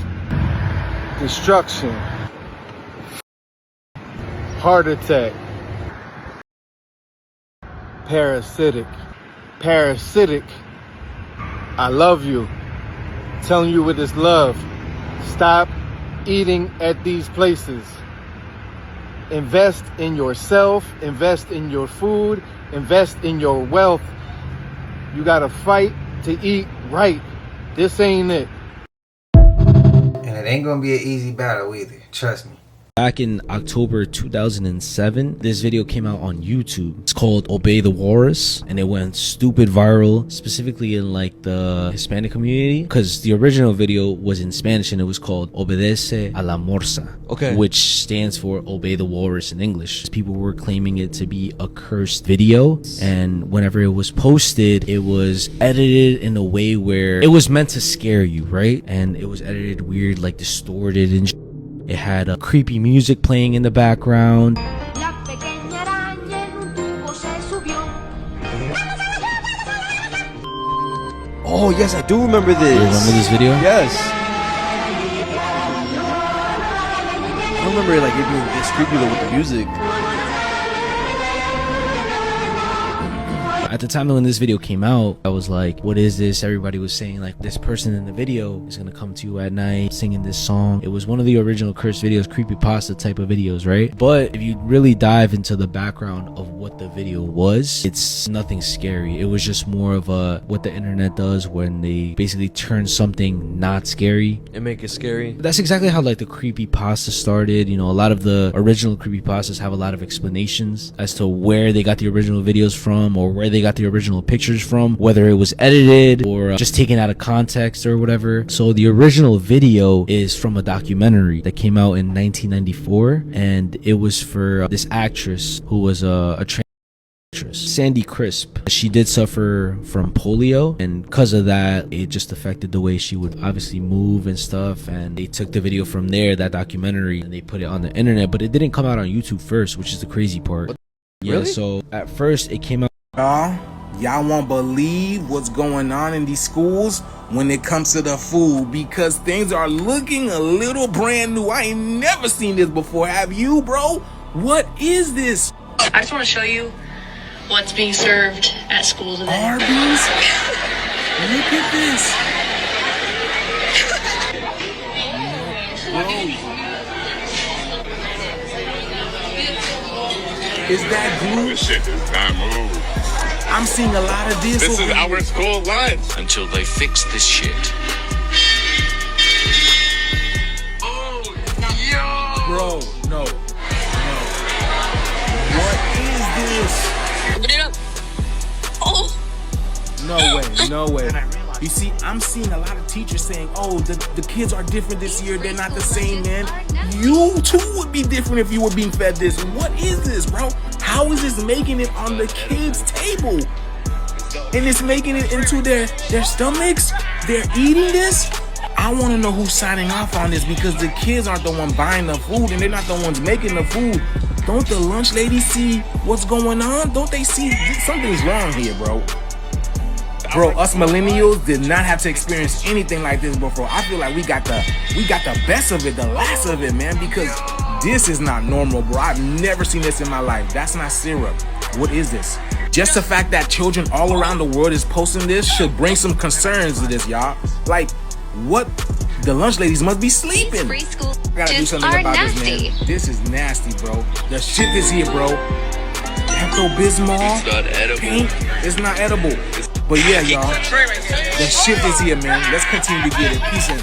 destruction, Heart attack. Parasitic. Parasitic. I love you. Telling you with this love. Stop eating at these places. Invest in yourself. Invest in your food. Invest in your wealth. You gotta fight to eat right. This ain't it. And it ain't gonna be an easy battle either. Trust me. Back in October 2007, this video came out on YouTube. It's called Obey the Walrus, and it went stupid viral, specifically in like the Hispanic community, because the original video was in Spanish and it was called Obedece a la Morsa, which stands for Obey the Walrus in English. People were claiming it to be a cursed video, and whenever it was posted, it was edited in a way where it was meant to scare you, right? And it was edited weird, like distorted and it had a creepy music playing in the background. Oh yes, I do remember this. You remember this video? Yes. I remember like it being this creepy though with the music. At the time when this video came out, I was like, what is this? Everybody was saying like this person in the video is gonna come to you at night singing this song. It was one of the original cursed videos, creepypasta type of videos, right? But if you really dive into the background of what the video was, it's nothing scary. It was just more of a what the internet does when they basically turn something not scary And make it scary. That's exactly how like the creepypasta started. You know, a lot of the original creepypastas have a lot of explanations as to where they got the original videos from, or where they got the original pictures from, whether it was edited or just taken out of context or whatever. So the original video is from a documentary that came out in 1994, and it was for this actress who was a trans actress, Sandy Crisp. She did suffer from polio, and because of that, it just affected the way she would obviously move and stuff. And they took the video from there, that documentary, and they put it on the internet, but it didn't come out on YouTube first, which is the crazy part. Yeah, Really? so at first it came out. Y'all won't believe what's going on in these schools when it comes to the food, because things are looking a little brand new. I ain't never seen this before. Have you, bro? What is this? I just want to show you what's being served at school today. Arby's? Look at this. Is that glue? This shit does not move. I'm seeing a lot of this. This is our school lunch. Until they fix this shit. Oh, yo! Bro, no. What is this? Open it up. Oh. No way. You see, I'm seeing a lot of teachers saying, oh, the kids are different this year. They're not the same, man. You too would be different if you were being fed this. What is this, bro? How is this making it on the kids' table? And it's making it into their stomachs? They're eating this? I want to know who's signing off on this, because the kids aren't the one buying the food and they're not the ones making the food. Don't the lunch ladies see what's going on? Don't they see something's wrong here, bro? Bro, us millennials did not have to experience anything like this before. I feel like we got the best of it, the last of it, man, because this is not normal, bro. I've never seen this in my life. That's not syrup. What is this? Just the fact that children all around the world is posting this should bring some concerns to this, y'all. Like, what? The lunch ladies must be sleeping. I gotta do something about this, man. This is nasty, bro. The shit is here, bro. Pepto-Bismol. It's not edible. Paint. It's not edible. But yeah, y'all, the shit is here, man. Let's continue to get it. Peace in.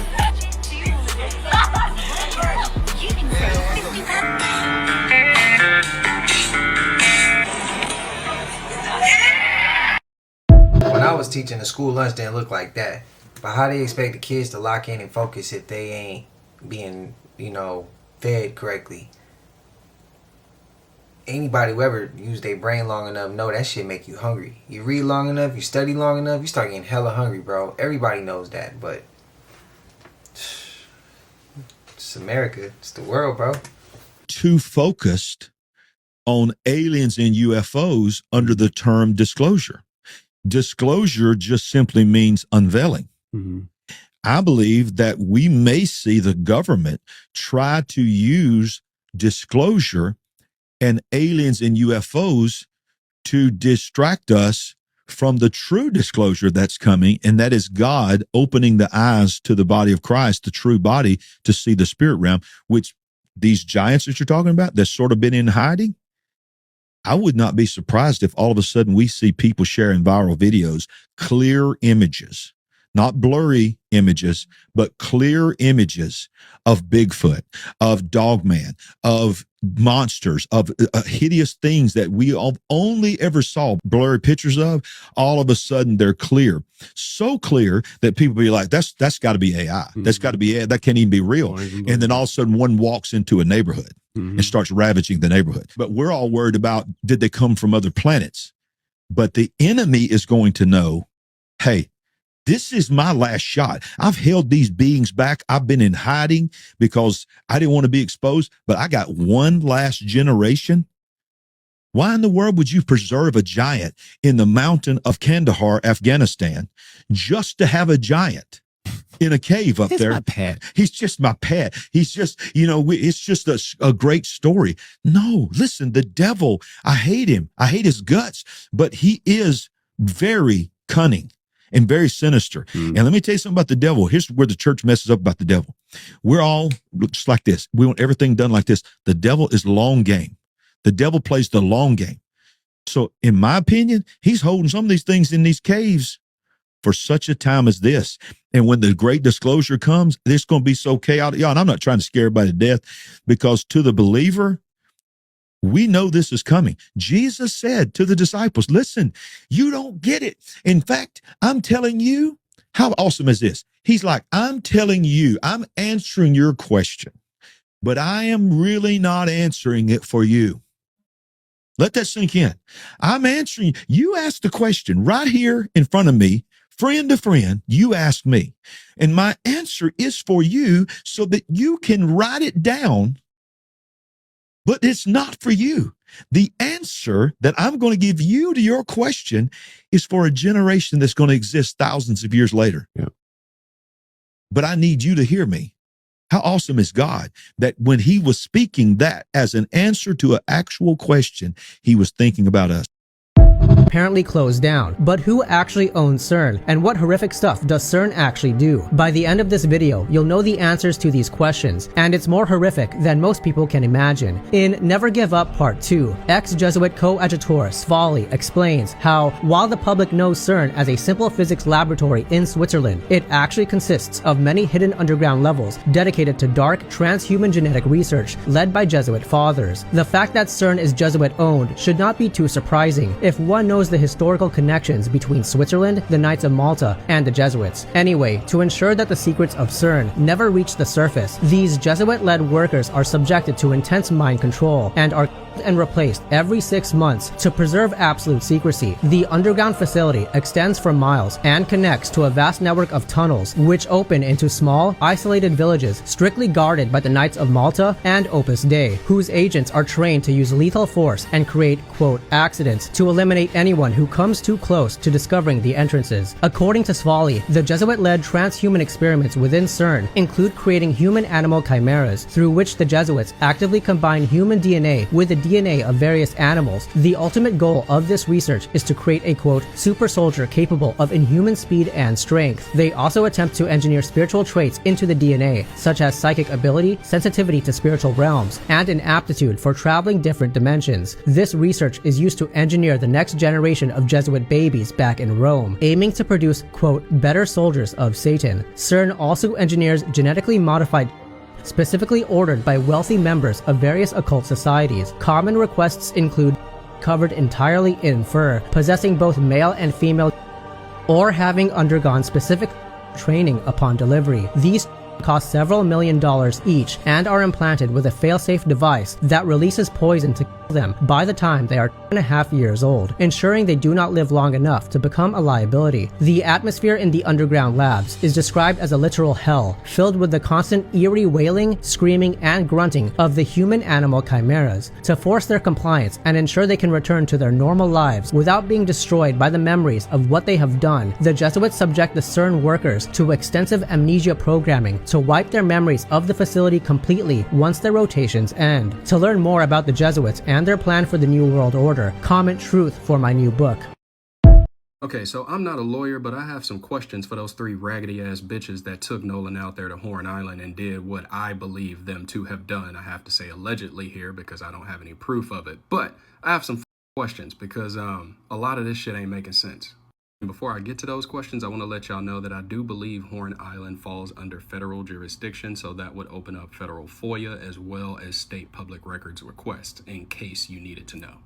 When I was teaching, the school lunch didn't look like that. But how do you expect the kids to lock in and focus if they ain't being, fed correctly? Anybody who ever used their brain long enough know that shit make you hungry. You read long enough, you study long enough, you start getting hella hungry, bro. Everybody knows that, but it's America. It's the world, bro. Too focused on aliens and UFOs under the term disclosure. Disclosure just simply means unveiling. Mm-hmm. I believe that we may see the government try to use disclosure and aliens and UFOs to distract us from the true disclosure that's coming, and that is God opening the eyes to the body of Christ, the true body, to see the spirit realm, which these giants that you're talking about, that's sort of been in hiding. I would not be surprised if all of a sudden we see people sharing viral videos, clear images, not blurry images, but clear images of Bigfoot, of Dogman, of monsters, of hideous things that we only ever saw blurry pictures of. All of a sudden they're clear, so clear that people be like, that's got to be AI. That's got to be AI. That can't even be real. And then all of a sudden one walks into a neighborhood and starts ravaging the neighborhood. But we're all worried about, did they come from other planets? But the enemy is going to know, hey, this is my last shot. I've held these beings back. I've been in hiding because I didn't want to be exposed, but I got one last generation. Why in the world would you preserve a giant in the mountain of Kandahar, Afghanistan, just to have a giant in a cave up there? My pet. He's just my pet. He's just, it's just a great story. No, listen, the devil, I hate him. I hate his guts, but he is very cunning and very sinister. And let me tell you something about the devil. Here's where the church messes up about the devil. We're all just like this. We want everything done like this. The devil is long game. The devil plays the long game. So in my opinion, he's holding some of these things in these caves for such a time as this. And when the great disclosure comes, it's going to be so chaotic. And I'm not trying to scare everybody to death, because to the believer, we know this is coming. Jesus said to the disciples, listen, you don't get it. In fact, I'm telling you, how awesome is this? He's like, I'm telling you, I'm answering your question, but I am really not answering it for you. Let that sink in. I'm answering. You asked the question right here in front of me, friend to friend, you asked me. And my answer is for you so that you can write it down. But it's not for you. The answer that I'm going to give you to your question is for a generation that's going to exist thousands of years later. Yeah. But I need you to hear me. How awesome is God that when he was speaking that as an answer to an actual question, he was thinking about us. Apparently closed down. But who actually owns CERN, and what horrific stuff does CERN actually do? By the end of this video, you'll know the answers to these questions, and it's more horrific than most people can imagine. In Never Give Up Part 2, ex-Jesuit coadjutor Svali explains how, while the public knows CERN as a simple physics laboratory in Switzerland, it actually consists of many hidden underground levels dedicated to dark transhuman genetic research led by Jesuit fathers. The fact that CERN is Jesuit-owned should not be too surprising if one knows the historical connections between Switzerland, the Knights of Malta, and the Jesuits. Anyway, to ensure that the secrets of CERN never reach the surface, these Jesuit-led workers are subjected to intense mind control and are and replaced every 6 months to preserve absolute secrecy. The underground facility extends for miles and connects to a vast network of tunnels which open into small, isolated villages strictly guarded by the Knights of Malta and Opus Dei, whose agents are trained to use lethal force and create, quote, accidents to eliminate anyone who comes too close to discovering the entrances. According to Svali, the Jesuit-led transhuman experiments within CERN include creating human-animal chimeras through which the Jesuits actively combine human DNA with the DNA of various animals. The ultimate goal of this research is to create a, quote, super soldier capable of inhuman speed and strength. They also attempt to engineer spiritual traits into the DNA, such as psychic ability, sensitivity to spiritual realms, and an aptitude for traveling different dimensions. This research is used to engineer the next generation of Jesuit babies back in Rome, aiming to produce, quote, better soldiers of Satan. CERN also engineers genetically modified specifically ordered by wealthy members of various occult societies. Common requests include covered entirely in fur, possessing both male and female, or having undergone specific training upon delivery. These cost several $1 million each and are implanted with a fail-safe device that releases poison to kill them by the time they are 2.5 years old, ensuring they do not live long enough to become a liability. The atmosphere in the underground labs is described as a literal hell, filled with the constant eerie wailing, screaming, and grunting of the human-animal chimeras. To force their compliance and ensure they can return to their normal lives without being destroyed by the memories of what they have done, the Jesuits subject the CERN workers to extensive amnesia programming to wipe their memories of the facility completely once their rotations end. To learn more about the Jesuits and and their plan for the New World Order. Comment truth for my new book. Okay, so I'm not a lawyer, but I have some questions for those 3 raggedy-ass bitches that took Nolan out there to Horn Island and did what I believe them to have done. I have to say allegedly here because I don't have any proof of it. But I have some questions because a lot of this shit ain't making sense. And before I get to those questions, I want to let y'all know that I do believe Horn Island falls under federal jurisdiction, so that would open up federal FOIA as well as state public records requests in case you needed to know.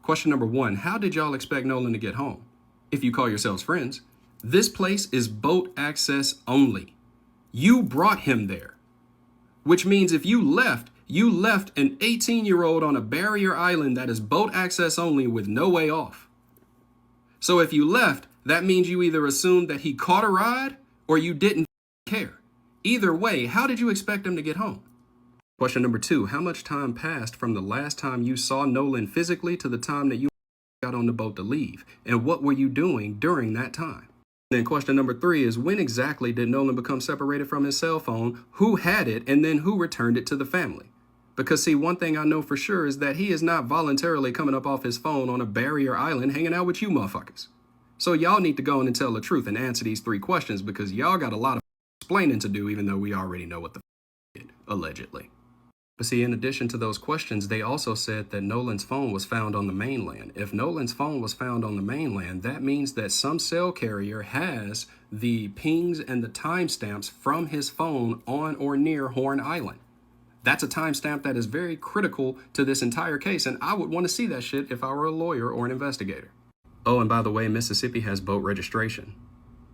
Question number 1, how did y'all expect Nolan to get home? If you call yourselves friends, this place is boat access only. You brought him there, which means if you left an 18-year-old on a barrier island that is boat access only with no way off. So if you left, that means you either assumed that he caught a ride or you didn't care. Either way, how did you expect him to get home? Question number 2, how much time passed from the last time you saw Nolan physically to the time that you got on the boat to leave, and what were you doing during that time? Then question number 3 is, when exactly did Nolan become separated from his cell phone, who had it, and then who returned it to the family? Because see, one thing I know for sure is that he is not voluntarily coming up off his phone on a barrier island hanging out with you motherfuckers. So y'all need to go in and tell the truth and answer these 3 questions because y'all got a lot of explaining to do, even though we already know what the did, allegedly. But see, in addition to those questions, they also said that Nolan's phone was found on the mainland. If Nolan's phone was found on the mainland, that means that some cell carrier has the pings and the timestamps from his phone on or near Horn Island. That's a timestamp that is very critical to this entire case, and I would want to see that shit if I were a lawyer or an investigator. Oh, and by the way, Mississippi has boat registration.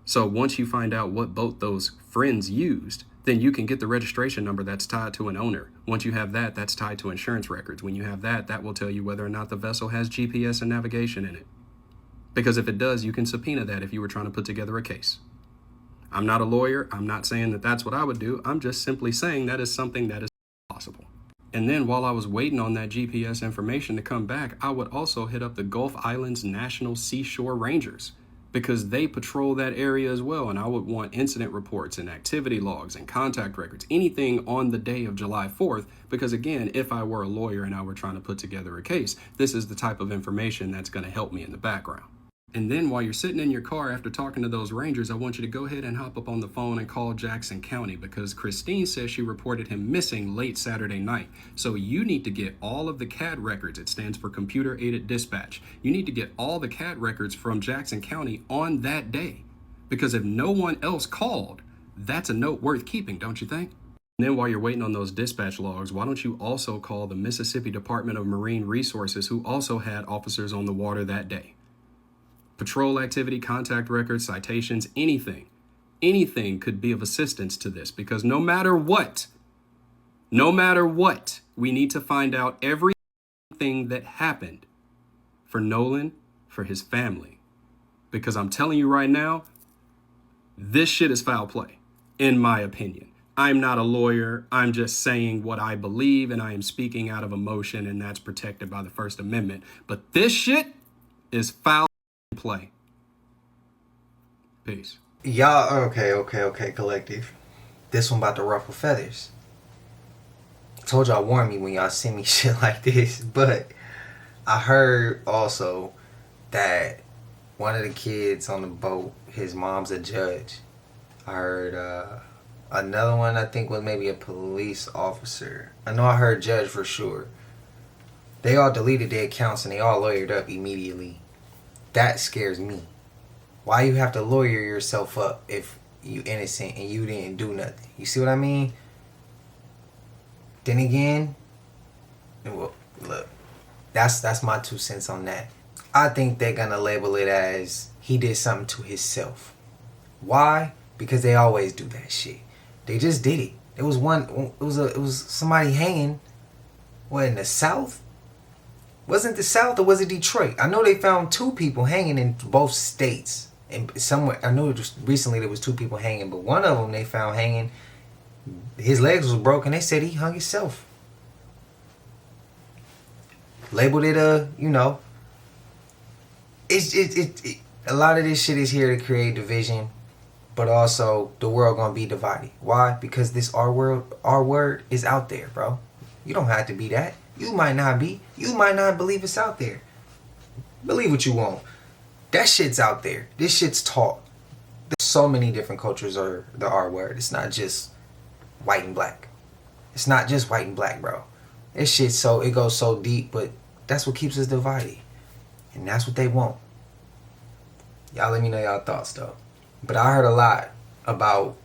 So once you find out what boat those friends used, then you can get the registration number that's tied to an owner. Once you have that, that's tied to insurance records. When you have that, that will tell you whether or not the vessel has GPS and navigation in it. Because if it does, you can subpoena that if you were trying to put together a case. I'm not a lawyer. I'm not saying that that's what I would do. I'm just simply saying that is something that is possible. And then while I was waiting on that GPS information to come back, I would also hit up the Gulf Islands National Seashore Rangers, because they patrol that area as well, and I would want incident reports and activity logs and contact records, anything on the day of July 4th, because again, if I were a lawyer and I were trying to put together a case, this is the type of information that's going to help me in the background. And then while you're sitting in your car after talking to those rangers, I want you to go ahead and hop up on the phone and call Jackson County, because Christine says she reported him missing late Saturday night. So you need to get all of the CAD records. It stands for Computer Aided Dispatch. You need to get all the CAD records from Jackson County on that day, because if no one else called, that's a note worth keeping, don't you think? And then while you're waiting on those dispatch logs, why don't you also call the Mississippi Department of Marine Resources, who also had officers on the water that day? Patrol activity, contact records, citations, anything could be of assistance to this, because no matter what, we need to find out everything that happened for Nolan, for his family. Because I'm telling you right now, this shit is foul play, in my opinion. I'm not a lawyer. I'm just saying what I believe, and I am speaking out of emotion, and that's protected by the First Amendment. But this shit is foul play. Peace. Y'all, okay, collective. This one about to ruffle feathers. Told y'all, warn me when y'all see me shit like this, but I heard also that one of the kids on the boat, his mom's a judge. I heard another one, I think, was maybe a police officer. I know I heard judge for sure. They all deleted their accounts and they all lawyered up immediately. That scares me. Why you have to lawyer yourself up if you innocent and you didn't do nothing? You see what I mean? Then again, well, look, that's my 2 cents on that. I think they're gonna label it as he did something to himself. Why? Because they always do that shit. They just did it. It was somebody hanging. What, in the South? Wasn't the South, or was it Detroit? I know they found 2 people hanging in both states. And somewhere, I know recently there was 2 people hanging, but one of them they found hanging, his legs was broken. They said he hung himself. Labeled it a lot of this shit is here to create division, but also the world gonna be divided. Why? Because this our word is out there, bro. You don't have to be that. You might not be. You might not believe it's out there. Believe what you want. That shit's out there. This shit's taught. There's so many different cultures are the R word. It's not just white and black. It's not just white and black, bro. This shit it goes so deep, but that's what keeps us divided. And that's what they want. Y'all let me know y'all thoughts though. But I heard a lot about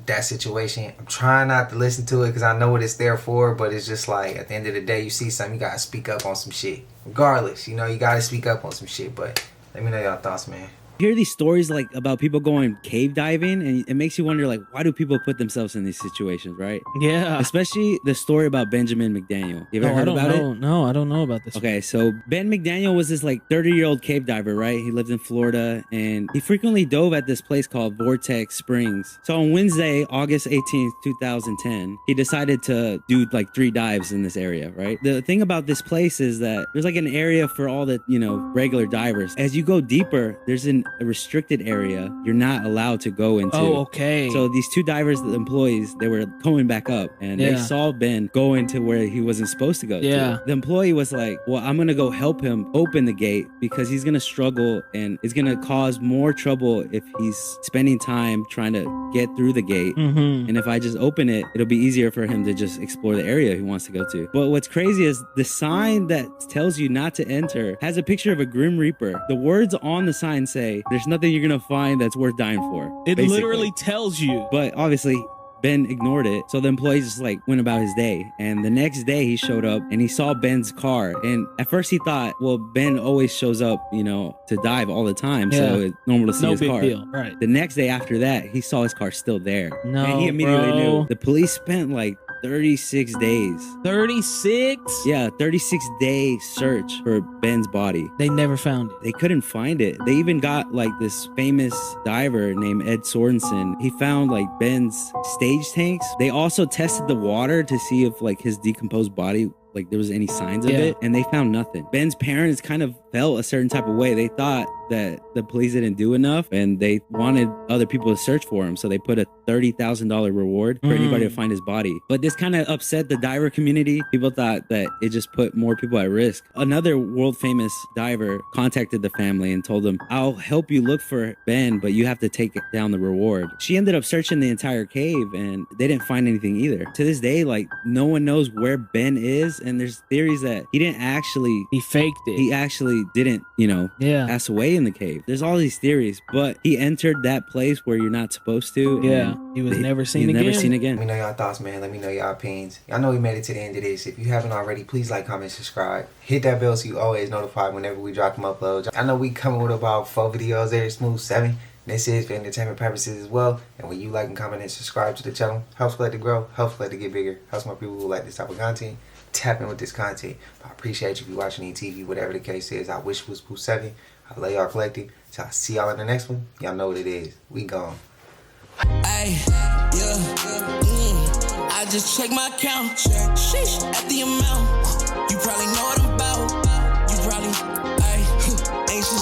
that situation. I'm trying not to listen to it because I know what it's there for, but it's just like at the end of the day, you see something, you gotta speak up on some shit. Regardless, you know, you gotta speak up on some shit, but let me know y'all thoughts, man. Hear these stories like about people going cave diving, and it makes you wonder, like, why do people put themselves in these situations, right? Yeah. Especially the story about Benjamin McDaniel. You ever heard about it? No, I don't know about this. Okay, so Ben McDaniel was this like 30-year-old cave diver, right? He lived in Florida, and he frequently dove at this place called Vortex Springs. So on Wednesday, August 18th, 2010, he decided to do like 3 dives in this area, right? The thing about this place is that there's like an area for all the, you know, regular divers. As you go deeper, there's a restricted area you're not allowed to go into. Oh, okay. So these 2 divers, the employees, they were coming back up, and they saw Ben go into where he wasn't supposed to go. Yeah. The employee was like, well, I'm gonna go help him open the gate because he's gonna struggle and it's gonna cause more trouble if he's spending time trying to get through the gate. Mm-hmm. And if I just open it, it'll be easier for him to just explore the area he wants to go to. But what's crazy is the sign that tells you not to enter has a picture of a Grim Reaper. The words on the sign say, there's nothing you're gonna find that's worth dying for. It basically literally tells you. But obviously Ben ignored it, so the employee just like went about his day. And the next day he showed up and he saw Ben's car, and at first he thought, well, Ben always shows up, you know, to dive all the time, so it's normal to see No his big car. deal. Right. The next day after that, he saw his car still there. No, and he immediately bro. knew. The police spent like 36 days. 36? Yeah, 36-day search for Ben's body. They never found it. They couldn't find it. They even got like this famous diver named Ed Sorensen. He found like Ben's stage tanks. They also tested the water to see if like his decomposed body, like there was any signs of it, and they found nothing. Ben's parents kind of felt a certain type of way. They thought that the police didn't do enough and they wanted other people to search for him, so they put a $30,000 reward for anybody to find his body. But this kind of upset the diver community. People thought that it just put more people at risk. Another world famous diver contacted the family and told them, I'll help you look for Ben, but you have to take down the reward. She ended up searching the entire cave and they didn't find anything either. To this day, like, no one knows where Ben is, and there's theories that he didn't actually, he faked it. He actually didn't, you know, pass away in the cave. There's all these theories, but he entered that place where you're not supposed to. Yeah, he was never seen again. Never seen again. Let me know y'all thoughts, man. Let me know your opinions. Y'all know we made it to the end of this. If you haven't already, please like, comment, subscribe. Hit that bell so you always notified whenever we drop them uploads. I know we coming with about 4 videos every smooth 7. This is for entertainment purposes as well. And when you like and comment and subscribe to the channel, helps let it grow, helps let it get bigger, helps more people who like this type of content tap in with this content. I appreciate you if you're watching any TV, whatever the case is. I wish it was Pooh 7. I love y'all collective. So I'll see y'all in the next one. Y'all know what it is. We gone. Ay, I just check my account. Sheesh, at the amount. You probably know what I'm